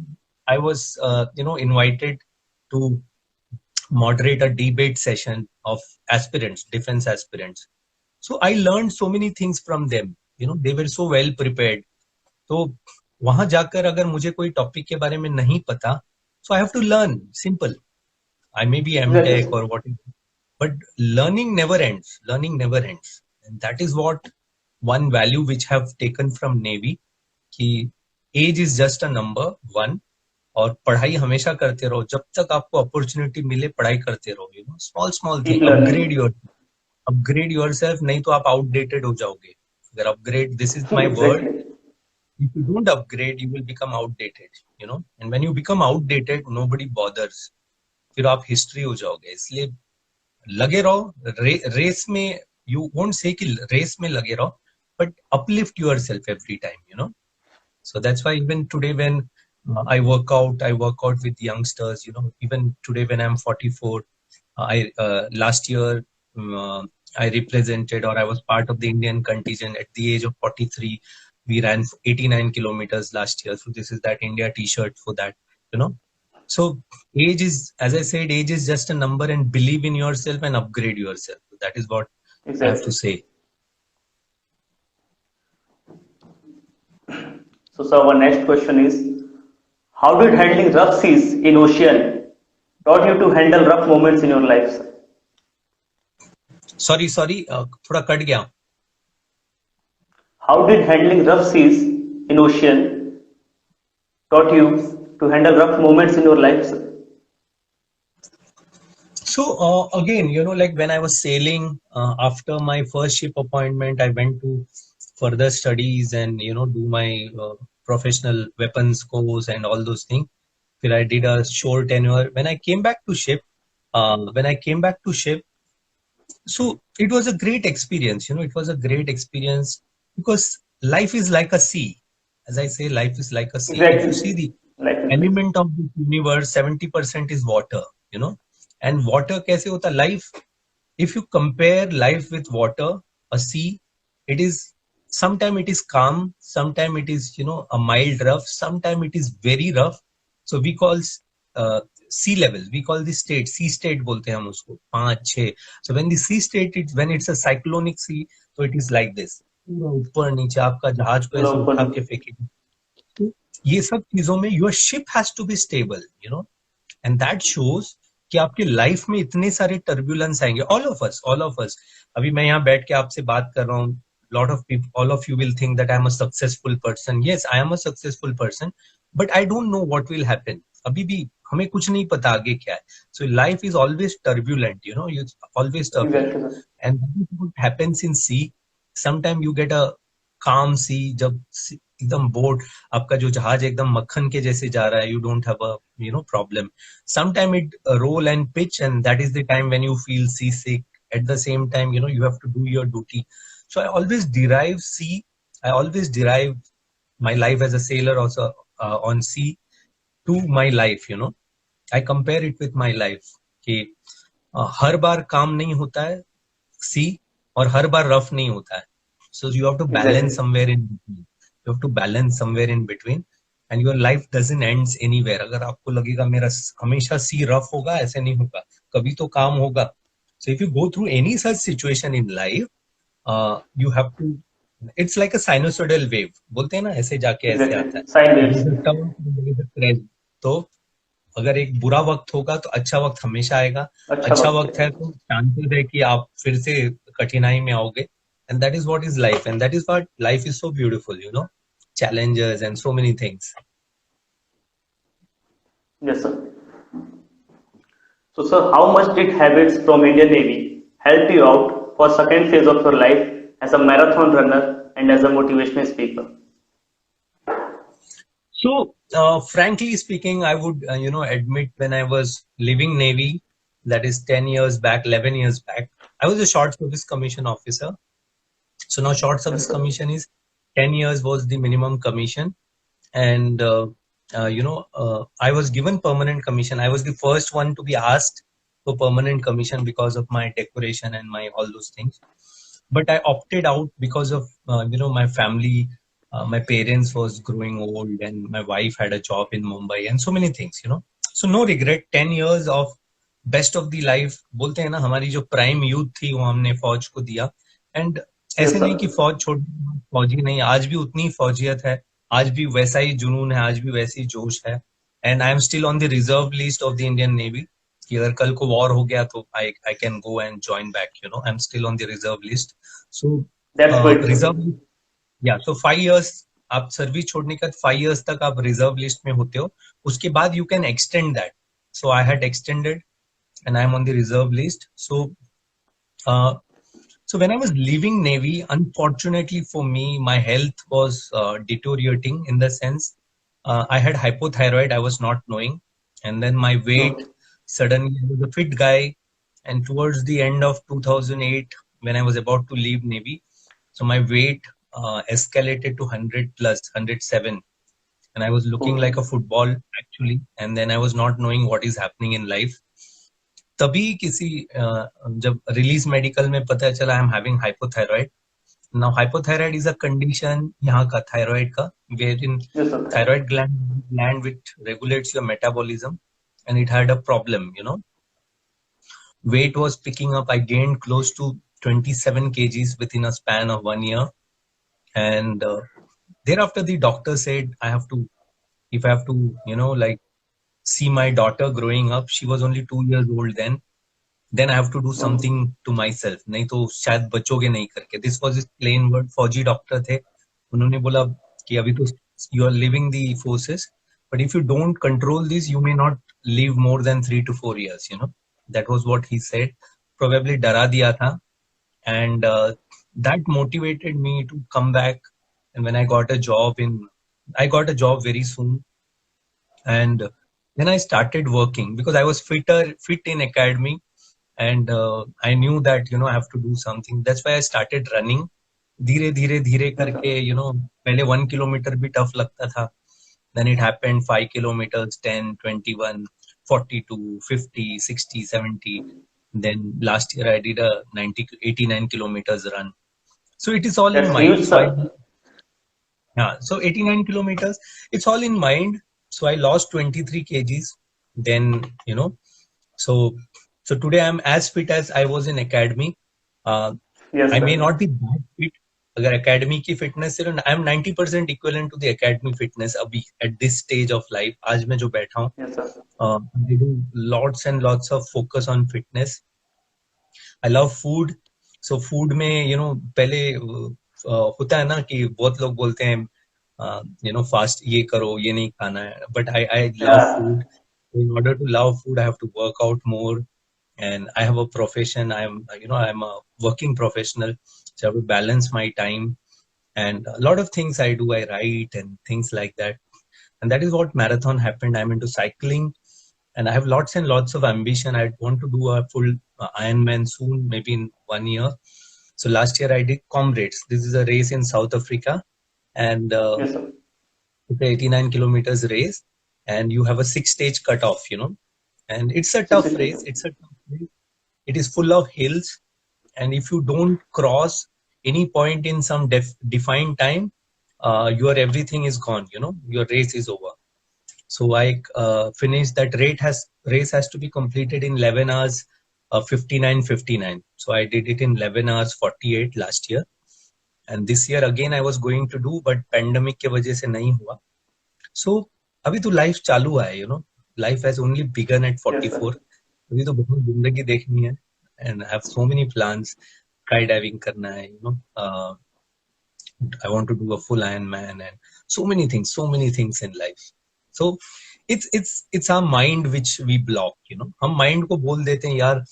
I was, you know, invited to moderate a debate session of aspirants, defense aspirants. So I learned so many things from them. You know, they were so well prepared. तो वहां जाकर अगर मुझे कोई topic के बारे में नहीं पता, so I have to learn. Simple. I may be Exactly, MTech sir. or whatever, but learning never ends. Learning never ends, and that is what one value which I have taken from Navy. कि age is just a number, one. और पढ़ाई हमेशा करते रहो, जब तक आपको opportunity मिले पढ़ाई करते रहो. You know, small small Keep thing, learning. Upgrade yourself, नहीं तो आप आउटडेटेड हो जाओगे. अगर upgrade, this is my word, Exactly. if you don't upgrade you will become outdated, you know. And when you become outdated, nobody bothers. फिर आप history हो जाओगे. इसलिए लगे रहो रेस में. यू वोंट से कि रेस में लगे रहो, but uplift yourself every time, you know. So that's why even today when I work out with youngsters, you know, even today when I'm 44, last year I represented, or I was part of the Indian contingent at the age of 43. We ran 89 kilometers last year. So this is that India t-shirt for that, you know. So age is, as I said, age is just a number, and believe in yourself and upgrade yourself. That is what I have Exactly. to say. So, sir, our next question is: how did handling rough seas in ocean taught you to handle rough moments in your life, sir? Sorry थोड़ा cut गया. How did handling rough seas in ocean taught you to handle rough moments in your life, sir? So again, like when I was sailing, after my first ship appointment, I went to further studies and do my professional weapons course and all those things. Then I did a short tenure. When I came back to ship, so it was a great experience. It was a great experience because life is like a sea. As I say, life is like a sea. If you see Exactly. the Like element of the universe, 70% is water, and water kaise hota? Life, if you compare life with water, a sea, it is, sometime it is calm, sometime it is, a mild rough, sometime it is very rough. So we call uh, sea level, we call the state, sea state bolte hain hum usko, 5 6. So when the sea state, when it's a cyclonic sea, so it is like this, पूरा ऊपर नीचे आपका जहाज को पूरा ऐसे ऊपर उठा के फेंकेगा. तो ये सब चीजों में your ship has to be stable, and that shows कि आपकी लाइफ में इतने सारे टर्बुलेंस आएंगे. ऑल ऑफ अस अभी मैं यहाँ बैठ के आपसे बात कर रहा हूँ. Lot of people, all of you will think that I am a successful person. Yes, I am a successful person, but I don't know what will happen. अभी भी हमें कुछ नहीं पता आगे क्या है. So life is always turbulent, you always turbulent. exactly, sir. And what happens in sea, sometime you get a calm sea, जब एकदम बोर्ड, आपका जो जहाज एकदम मक्खन के जैसे जा रहा है, you don't have a problem. Sometime it roll and pitch, and that is the time when you feel seasick. At the same time, you have to do your duty. So I always derive sea, I always derive my life as a sailor also, on sea, to my life. I compare it with my life कि हर बार काम नहीं होता है सी, और हर बार rough नहीं होता है. So you have to balance Exactly. somewhere in between. You have to balance somewhere in between, and your life doesn't ends anywhere. अगर आपको लगेगा मेरा हमेशा सी रफ होगा, ऐसे नहीं होगा, कभी तो काम होगा. So if you go through any such situation in life, you have to, it's like a sinusoidal wave, बोलते हैं ना, ऐसे जाके ऐसे आता Exactly. है. Sine There waves. is a turn, there is a crest. तो अगर एक बुरा वक्त होगा तो अच्छा वक्त हमेशा आएगा. अच्छा अच्छा वक्त वक्त है. है तो चांसेस है कि आप फिर से कठिनाई में आओगे. And that is what is life, and that is what life is so beautiful, challenges and so many things. Yes, sir. So, sir, how much did habits from Indian Navy help you out for second phase of your life as a marathon runner and as a motivational speaker? So, frankly speaking, I would, admit when I was leaving Navy, that is 10 years back, 11 years back, I was a short service commission officer. So now short service Yes, sir. commission is 10 years was the minimum commission. And, I was given permanent commission. I was the first one to be asked for permanent commission because of my decoration and my all those things. But I opted out because of, my family. My parents was growing old and my wife had a job in Mumbai and so many things. So no regret. 10 years of best of the life बोलते हैं ना, हमारी जो prime youth थी वो हमने फौज को दिया. एंड Yes, ऐसे नहीं sir. कि फौज छोड़ फौजी नहीं, आज भी उतनी फौजियत है, आज भी वैसा ही जुनून है, आज भी वैसी जोश है. And I am still on the reserve list of the Indian navy कि अगर कल को वॉर हो गया तो I can go and join back. I am still on the reserve list. So That's great, sir. Reserve, या सो 5 years आप service छोड़ने का 5 years तक आप रिजर्व लिस्ट में होते हो. उसके बाद you can extend that. So I had extended and I'm on the reserve list. Uh, so when I was leaving Navy, unfortunately for me, my health was deteriorating in the sense I had hypothyroid. I was not knowing, and then my weight Okay. suddenly, I was a fit guy, and towards the end of 2008, when I was about to leave Navy, so my weight escalated to 100 plus 107, and I was looking Okay. like a football actually. And then I was not knowing what is happening in life. तभी किसी जब release medical में पता चला I am having hypothyroid. Now hypothyroid is a condition यहाँ का thyroid का, where in Yes, sir. Thyroid gland which regulates your metabolism, and it had a problem. Weight was picking up. I gained close to 27 kgs within a span of 1 year. And thereafter the doctor said if I have to, like see my daughter growing up, she was only 2 years old then I have to do something to myself. नहीं तो शायद बचोगे नहीं करके. This was his plain word. फौजी doctor थे. उन्होंने बोला कि अभी तो you are living the forces, but if you don't control this, you may not live more than 3 to 4 years. That was what he said. Probably डरा दिया था, and that motivated me to come back. And when I got a job very soon, and then I started working because I was fit in academy, and I knew that I have to do something. That's why I started running. धीरे धीरे धीरे करके पहले 1 kilometer भी tough लगता था. Then it happened 5 kilometers, 10, 21, 42, 50, 60, 70. Then last year I did a 89 kilometers run. So it is all in mind. So 89 kilometers, it's all in mind. So I lost 23 kgs. Then, so today I'm as fit as I was in academy. I may not be that fit. अगर academy की fitness से I am 90% equivalent to the academy fitness अभी at this stage of life. आज मैं जो बैठा हूँ, I do lots and lots of focus on fitness. I love food. So food में पहले होता है ना कि बहुत लोग बोलते हैं fast ये करो ये नहीं खाना है. But I love food. In order to love food, I have to work out more. And I have a profession. I'm a working professional, so I have to balance my time. And a lot of things I do, I write and things like that. And that is what marathon happened. I'm into cycling, and I have lots and lots of ambition. I want to do a full Ironman soon, maybe in 1 year. So last year I did Comrades. This is a race in South Africa, and it's an 89 kilometers race, and you have a 6-stage cutoff, and it's a tough race. It is full of hills, and if you don't cross any point in some defined time, your everything is gone. Your race is over. So I finished that race has to be completed in 11 hours 59:59. So I did it in 11 hours 48 last year, and this year again I was going to do, but pandemic के वजह से नहीं हुआ. So अभी तो life चालू है, life has only begun at 44. अभी तो बहुत जिंदगी देखनी है, and I have so many plans. Skydiving करना है, I want to do a full Ironman and so many things in life. So it's our mind which we block, हम mind को बोल देते हैं यार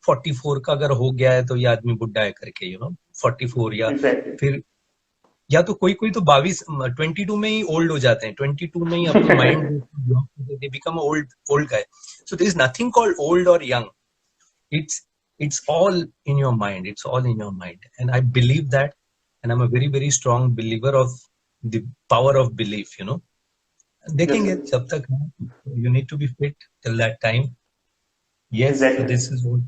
44 का अगर हो गया है तो ये आदमी बुढ़ा है करके, 44 या फिर या तो कोई तो 22 में ही ओल्ड हो जाते हैं, 22 में ही अपने mind they become old guy. So there is nothing called old or young. It's all in your mind. It's all in your mind, and I believe that, and I'm a very very strong believer of the power of belief. देखेंगे जब तक you need to be fit till that time. Yes, exactly. So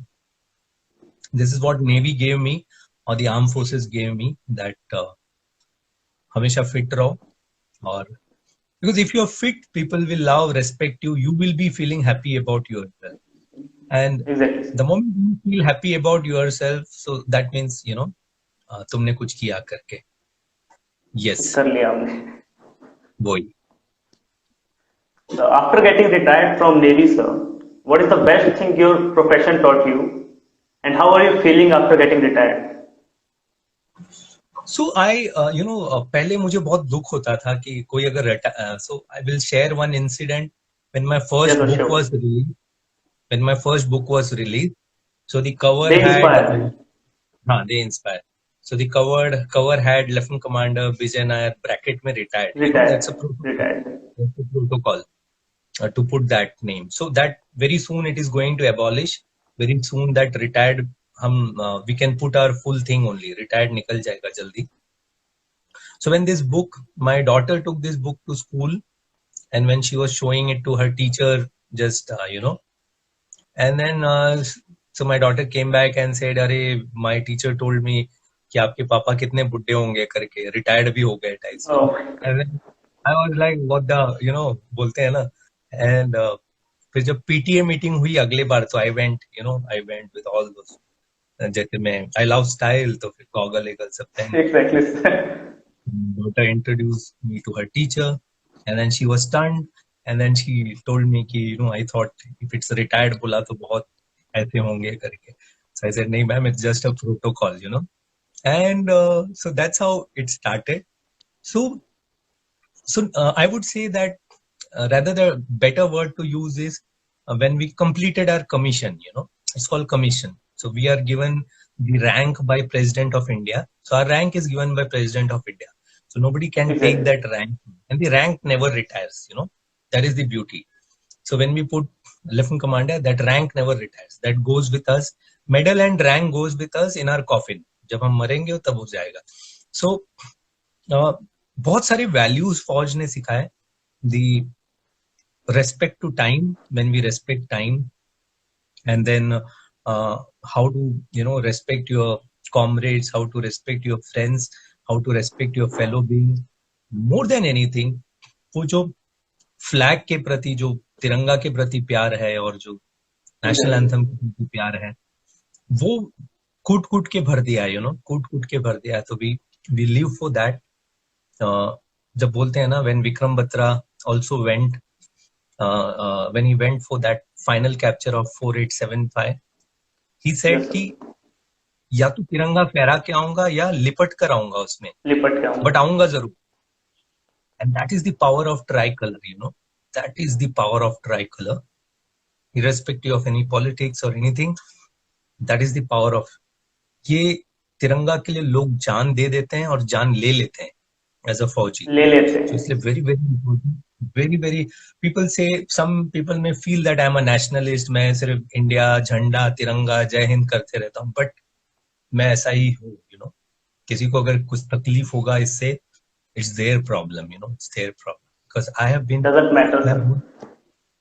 this is what Navy gave me, or the armed forces gave me, that हमेशा fit रहो, और because if you're fit, people will love, respect you. You will be feeling happy about yourself, and exactly. The moment you feel happy about yourself, so that means तुमने कुछ किया करके. Yes. कर लिया हमने. Boy. So after getting retired from Navy, sir, what is the best thing your profession taught you, and how are you feeling after getting retired? So I, पहले मुझे बहुत दुख होता था कि कोई अगर so I will share one incident when my first book was released. When my first book was released, so the cover they inspired. So the cover had Lieutenant Commander Vijay Nair bracket में retired. That's a protocol to put that name. So that very soon it is going to abolish. Very soon that retired we can put our full thing only. Retired निकल जाएगा जल्दी. So when this book, my daughter took this book to school, and when she was showing it to her teacher, just and then so my daughter came back and said, "अरे, my teacher told me कि आपके पापा कितने बुड्ढे होंगे करके, retired भी हो गए टाइप से." And then I was like, "What the बोलते हैं ना." And फिर जब PTA meeting हुई अगले बार, so I went with all those. जैसे मैं I love style, तो फिर गॉगल सब पहन. Exactly. daughter introduced me to her teacher, and then she was stunned. And then she told me कि I thought if it's retired बोला तो बहुत ऐसे होंगे करके. So I said नहीं ma'am, it's just a protocol. And so that's how it started. So I would say that rather the better word to use is when we completed our commission. It's called commission. So we are given the rank by President of India. So our rank is given by President of India. So nobody can take Exactly. that rank, and the rank never retires. That is the beauty. So when we put Lieutenant Commander, that rank never retires. That goes with us. Medal and rank goes with us in our coffin. जब हम मरेंगे तब हो जाएगा. So बहुत सारे values फौज ने सिखाए. The respect to time, when we respect time, and then how to respect your comrades, how to respect your friends, how to respect your fellow beings. More than anything, वो जो flag के प्रति, जो तिरंगा के प्रति प्यार है और जो नेशनल Exactly. एंथम के प्रति प्यार है, वो कूट कूट के भर दिया है. कूट कूट के भर दिया है. तो वी लिव फॉर दैट. जब बोलते हैं ना, when Vikram Batra also went, when he went for that final capture of 4875, he said Yes, sir. कि या तो तिरंगा फहरा के आऊंगा या लिपट कर आऊंगा उसमें, लिपट के आऊंगा. बट आऊंगा जरूर. And that is the power of tricolor. That is the power of tricolor, irrespective of any politics or anything. That is the power of, ये तिरंगा के लिए लोग जान दे देते हैं और जान ले लेते हैं एज अ फौजी. ले लेते So हैं. इसलिए very very important. Very very people say, some people may feel that I am a nationalist. मैं सिर्फ इंडिया, झंडा, तिरंगा, जय हिंद करते रहता हूँ, बट मैं ऐसा ही हूँ. किसी को अगर कुछ तकलीफ होगा इससे, it's their problem. It's their problem. Because I have been, Doesn't matter, sir.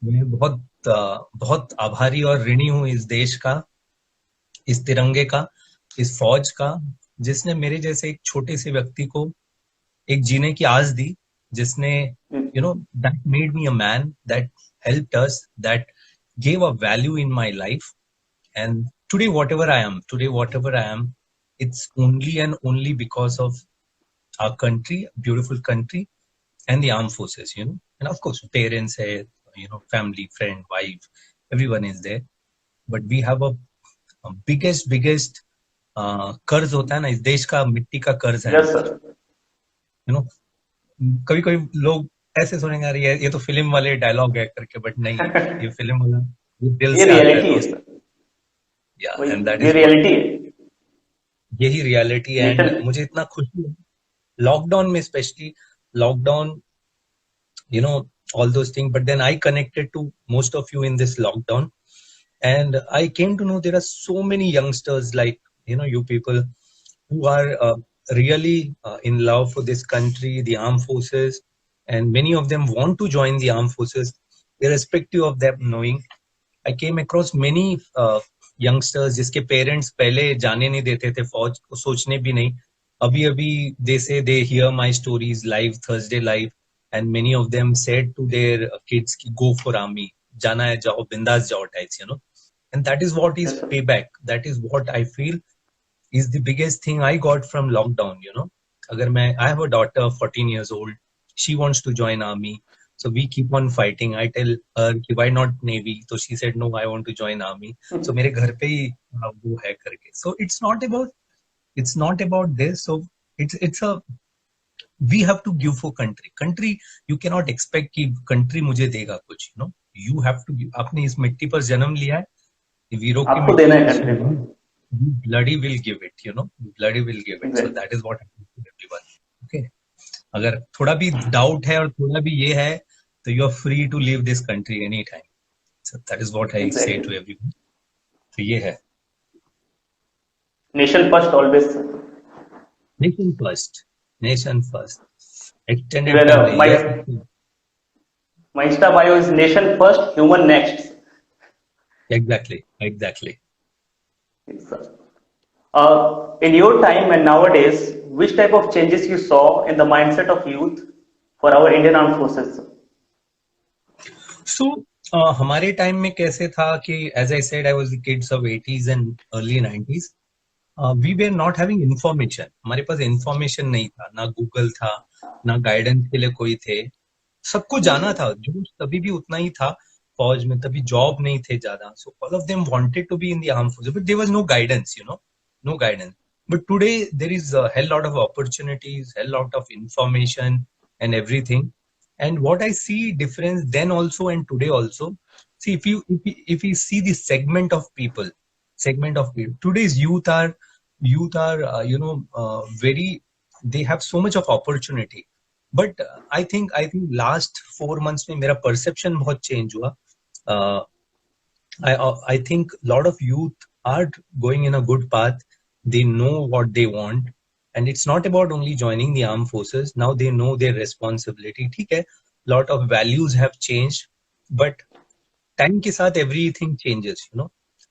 मैं बहुत आभारी और ऋणी हूँ इस देश का, इस तिरंगे का, इस फौज का, जिसने मेरे जैसे एक छोटे से व्यक्ति को एक जीने की आस दी, जिसने that made me a man, that helped us, that gave a value in my life. And today whatever I am, it's only and only because of our country, beautiful country, and the armed forces. And of course parents hai, family, friend, wife, everyone is there. But we have a biggest कर्ज होता है ना, इस देश का मिट्टी का कर्ज है. Yes, sir. कभी कभी लोग ऐसे सुनेंगे, अरे ये तो फिल्म वाले डायलॉग है करके, बट नहीं, ये फिल्म वाला ये दिल ये से आता है रियलिटी है, दोस्त. सर. एंड दैट ये इज रियलिटी है. यही रियलिटी है. एंड मुझे इतना खुशी है लॉकडाउन में, specially lockdown, all those things. But then I connected to most of you in this lockdown, and I came to know there are so many youngsters like you people who are really in love for this country, the armed forces, and many of them want to join the armed forces, irrespective of them knowing. I came across many youngsters जिसके parents पहले जाने नहीं देते थे फौज को, सोचने भी नहीं. अभी they say they hear my stories live, Thursday live, and many of them said to their kids कि go for army, जाना है जाओ, बिंदास जाओ types. And that is what is Yes, sir. payback. That is what I feel is the biggest thing I got from lockdown. अगर मैं, I have a daughter 14 years old, she wants to join army, so we keep on fighting. I tell her कि why not navy, so she said no, I want to join army. So मेरे घर पे ही वो है करके. So it's not about this. So it's a, we have to give for country. You cannot expect कि country मुझे देगा कुछ. You have to give. आपने इस मिट्टी पर जन्म लिया है, वीरों की आपको देना है मिट्टी, कंट्री को. you bloody will give it. Bloody will give it. So Exactly. that is what I tell to everyone. Okay. अगर थोड़ा भी डाउट है और थोड़ा भी ये है, तो you are free to leave this country anytime. So that is what I say to Exactly. everyone. तो ये है. Nation first always, sir. Nation first. Nation first. Extended Even family. Yes. my Insta bio is nation first, human next. Exactly. Yes, sir. In your time and nowadays, which type of changes you saw in the mindset of youth for our Indian Armed Forces? So हमारे time में कैसे था कि, as I said, I was the kids of 80s and early 90s. We were not having information. हमारे पास information नहीं था, ना गूगल था, ना गाइडेंस के लिए कोई थे. सबको जाना था, जो तभी भी उतना ही था फौज में, तभी जॉब नहीं थे ज्यादा. So all of them wanted to be in the arm forces, but there was no guidance, no guidance. But today there is a hell lot of opportunities, hell lot of information and everything. And what I see difference then also and today also, see if you see the segment of people, today's youth are very, they have so much of opportunity. But I think last 4 months में मेरा perception बहुत change हुआ. uh, I think a lot of youth are going in a good path. They know what they want, and it's not about only joining the armed forces. Now they know their responsibility. ठीक है, lot of values have changed, but time के साथ everything changes.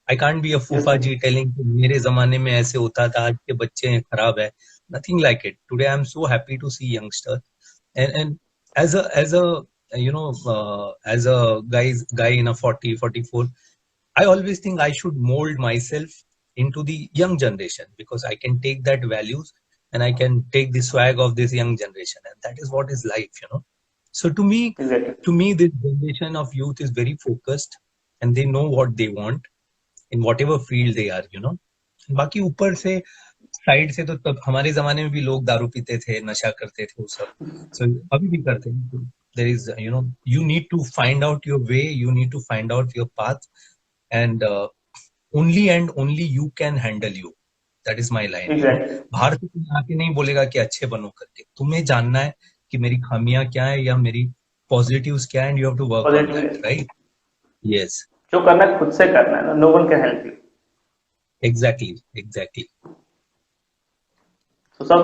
I can't be a फूफा जी telling कि मेरे जमाने में ऐसे होता था, आज के बच्चे खराब है. Nothing like it. Today I'm so happy to see youngsters, and as a guy in a 40 44, I always think I should mold myself into the young generation, because I can take that values and I can take the swag of this young generation, and that is what is life. So Exactly. to me, this generation of youth is very focused, and they know what they want in whatever field they are. बाकी ऊपर से side से तो तब हमारे जमाने में भी लोग दारू पीते थे, नशा करते थे, वो सब. So अभी भी करते हैं. There is, you need to find out your way, you need to find out your path, and only you can handle you. That is my line. Exactly. बाहर से कोई आके नहीं बोलेगा कि अच्छे बनो करके. तुम्हें जानना है कि मेरी खामियां क्या है या मेरी पॉजिटिव्स क्या है, and you have to work on that, Positive. right? Yes, जो करना है खुद से करना है ना. No one can help you. exactly. So, sir,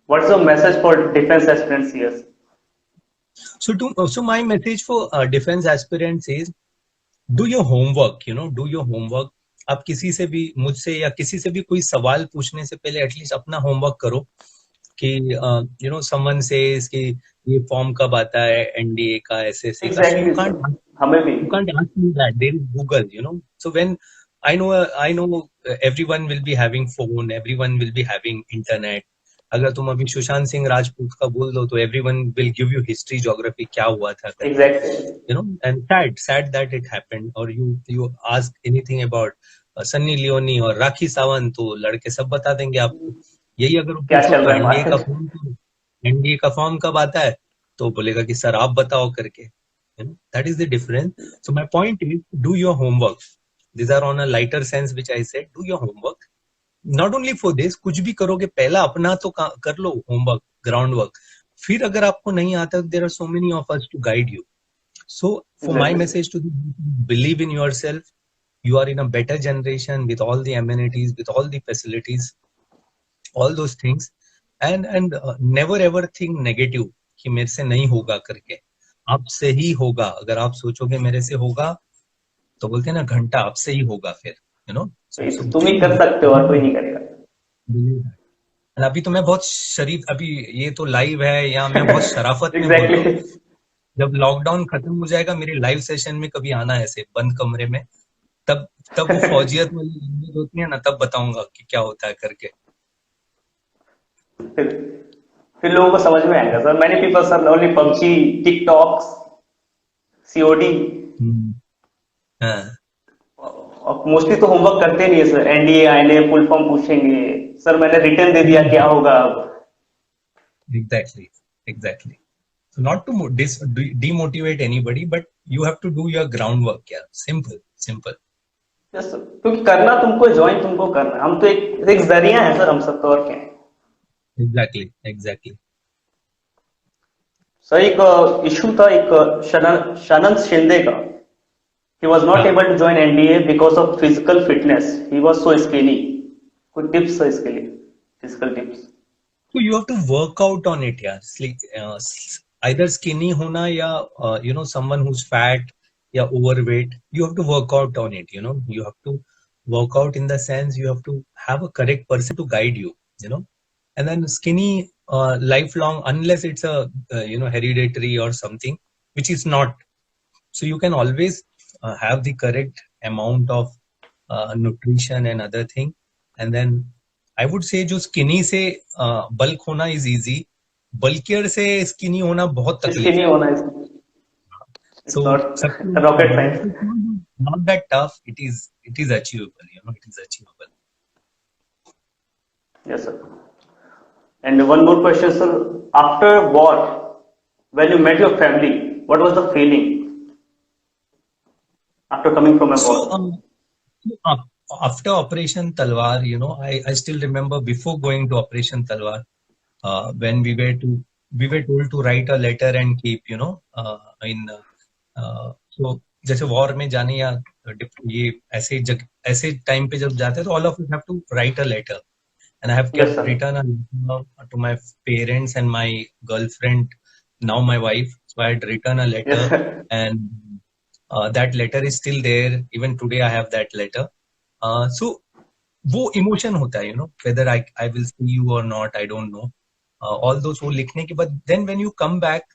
what's your message for defense aspirants here? So my message for defense aspirants is, do your homework. Do your homework. आप किसी से भी, मुझसे या किसी से भी कोई सवाल पूछने से पहले एटलीस्ट अपना होमवर्क करो कि समवन सेज कि ये फॉर्म कब आता है एनडीए का, ऐसे ऐसे. Exactly, You sir. can't हमें भी. you can't ask me that. There is Google. So when I know everyone will be having phone, everyone will be having internet. अगर तुम अभी सुशांत सिंह राजपूत का बोल दो तो everyone will give you history, geography, क्या हुआ था करके. Exactly. And sad that it happened. Or you ask anything about Sunny Leone और राखी सावंत, तो लड़के सब बता देंगे आपको. यही अगर क्या पूछो चल तो रहा है एनडीए का फॉर्म कब आता है, तो बोलेगा कि सर आप बताओ करके. That is the difference. So my point is, do your homework. These are on a lighter sense, which I said. Do your homework. Not only for this, कुछ भी करोगे पहला अपना तो कर लो homework, groundwork. फिर अगर आपको नहीं आता, there are so many of us to guide you. So for my Exactly. message to the youth, believe in yourself. You are in a better generation with all the amenities, with all the facilities, all those things. And never ever think negative कि मेरे से नहीं होगा करके. आपसे ही होगा. अगर आप सोचोगे मेरे से होगा, तो बोलते हैं ना, घंटा आपसे ही होगा फिर. So तुम ही कर सकते हो और कोई नहीं करेगा. And अभी तो मैं बहुत शरीफ, अभी ये तो लाइव है या मैं बहुत शराफत में बोल रहा हूँ. Exactly. जब लॉकडाउन खत्म हो जाएगा, मेरे लाइव सेशन में कभी आना ऐसे बंद कमरे में, तब वो फौजियत वाली उम्मीद होती है ना, तब बताऊंगा कि क्या होता है करके. फिर लोगों को समझ में आएगा sir. Many people sir only PUBG, TikToks, COD. हाँ, और मोस्टली तो होमवर्क करते नहीं है सर. एनडीए आएंगे, फुल फॉर्म पूछेंगे, सर मैंने रिटर्न दे दिया, क्या होगा अब. exactly. So not to demotivate anybody, but you have to do your groundwork. Yeah, simple. Yes, sir. क्योंकि करना तुमको, ज्वाइन तुमको करना. हम तो एक जरिया है सर, हम सब तो और क्या है. Exactly. सर एक इशू था एक शानंद शिंदे का. He was not able to join NDA because of physical fitness. He was so skinny. कोई टिप्स है इसके लिए, physical tips. So you have to work out on it. Yeah, either skinny होना या someone who's fat या overweight. You have to work out on it. You have to work out in the sense you have to have a correct person to guide you. And then skinny lifelong, unless it's a hereditary or something, which is not. So you can always have the correct amount of nutrition and other thing. And then I would say जो skinny से bulk होना is easy, bulkier से skinny होना बहुत इसके तकलीफ नहीं है. होना है, So it's not सबको rocket science. not that tough. It is achievable. You know, it is achievable. Yes, sir. And one more question, sir. After war, when you met your family, what was the feeling after coming from a So war? after Operation Talwar, you know, I still remember before going to Operation Talwar, when we were told to write a letter and keep, you know, so जैसे war में जाने या ये ऐसे time पे जब जाते हैं तो all of us have to write a letter, and I have Yes, kept sir. written a letter to my parents and my girlfriend, now my wife. So I had written a letter, Yes, sir. and that letter is still there. Even today I have that letter. So वो emotion होता है, you know, whether I will see you or not, I don't know. All those वो लिखने के बाद, then when you come back,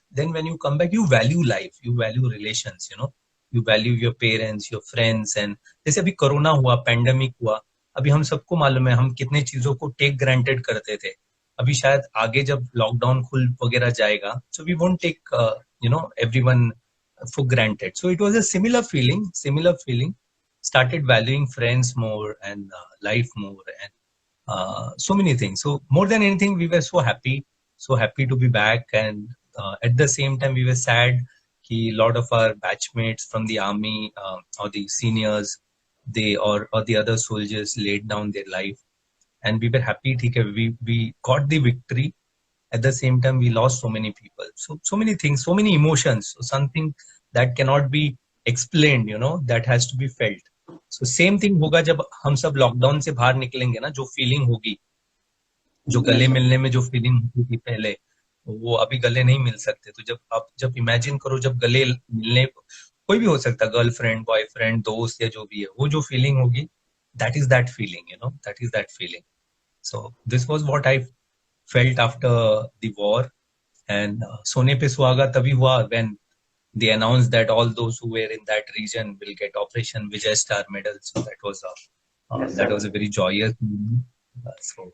you value life, you value relations, you know, you value your parents, your friends. And जैसे अभी corona हुआ, pandemic हुआ, अभी हम सबको मालूम है हम कितने चीजों को टेक ग्रांटेड करते थे. अभी शायद आगे जब लॉकडाउन खुल वगैरह जाएगा, so we won't take you know, everyone for granted. So it was a similar feeling. Started valuing friends more and life more, and so many things. So more than anything, we were so happy to be back. And at the same time, we were sad. A lot of our batchmates from the army or the seniors, they or the other soldiers laid down their life, and we were happy. ठीक है, we got the victory. At the same time, we lost so many people. So many things, so many emotions. So something that cannot be explained, you know, that has to be felt. So same thing होगा जब हम सब lockdown से बाहर निकलेंगे ना, जो feeling होगी, जो गले Yes, sir. मिलने में जो फीलिंग होती थी पहले, वो अभी गले नहीं मिल सकते. तो जब इमेजिन करो, जब गले मिलने, कोई भी हो सकता, गर्लफ्रेंड, बॉयफ्रेंड, दोस्त या जो भी है, वो जो फीलिंग होगी, that feeling, you know, that is that feeling. So this was what I felt after the war. And सोने पे सुहागा तभी हुआ when they announced that all those who were in that region will get Operation Vijay Star medal. So Yes, that was sir. a very joyous moment. So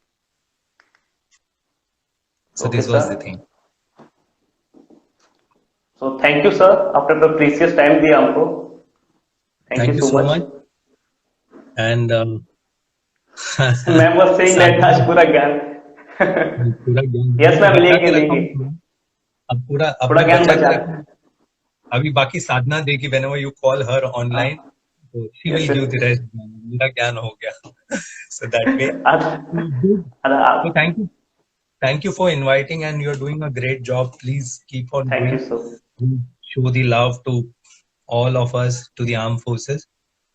Okay, this was the sir. thing. So thank you, sir. After the precious time दिया हमको. Thank Thank you you so so much. much. And Ma'am was saying that आज पूरा ज्ञान. पूरा ज्ञान Yes, ma'am, बचा लेंगे के रखा लेंगे. हूँ. अब पूरा थोड़ा मैं ज्ञान बचा बचा. के रखा हूँ. अभी बाकी साधना देगी, whenever you call her online, so she Yes, will sir. give the rest. मेरा ज्ञान हो गया. So that way. Good. So thank you for inviting, and you're doing a great job. Please keep on Thank you, doing. sir. Show the love to all of us, to the armed forces,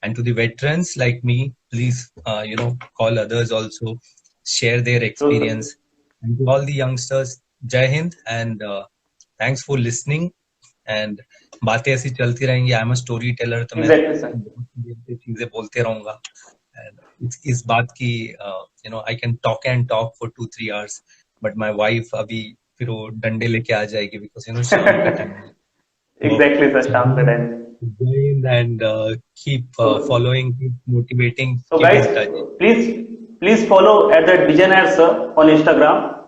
and to the veterans like me. Please, you know, call others also, share their True, sir. experience, and to all the youngsters, Jai Hind, and thanks for listening. And बातें ऐसी चलती रहेंगी. आई am a story teller, तो मैं Exactly, sir. चीजें बोलते रहूंगा. And इस बात की you know, I can talk and talk for 2-3 hours, but my wife अभी फिर वो डंडे लेके आ जाएगी, because you know शाम का टाइम है. Exactly, sir. शाम का time. And keep following, keep motivating, So keep guys, in touch. please follow at that Vijayanar sir on Instagram.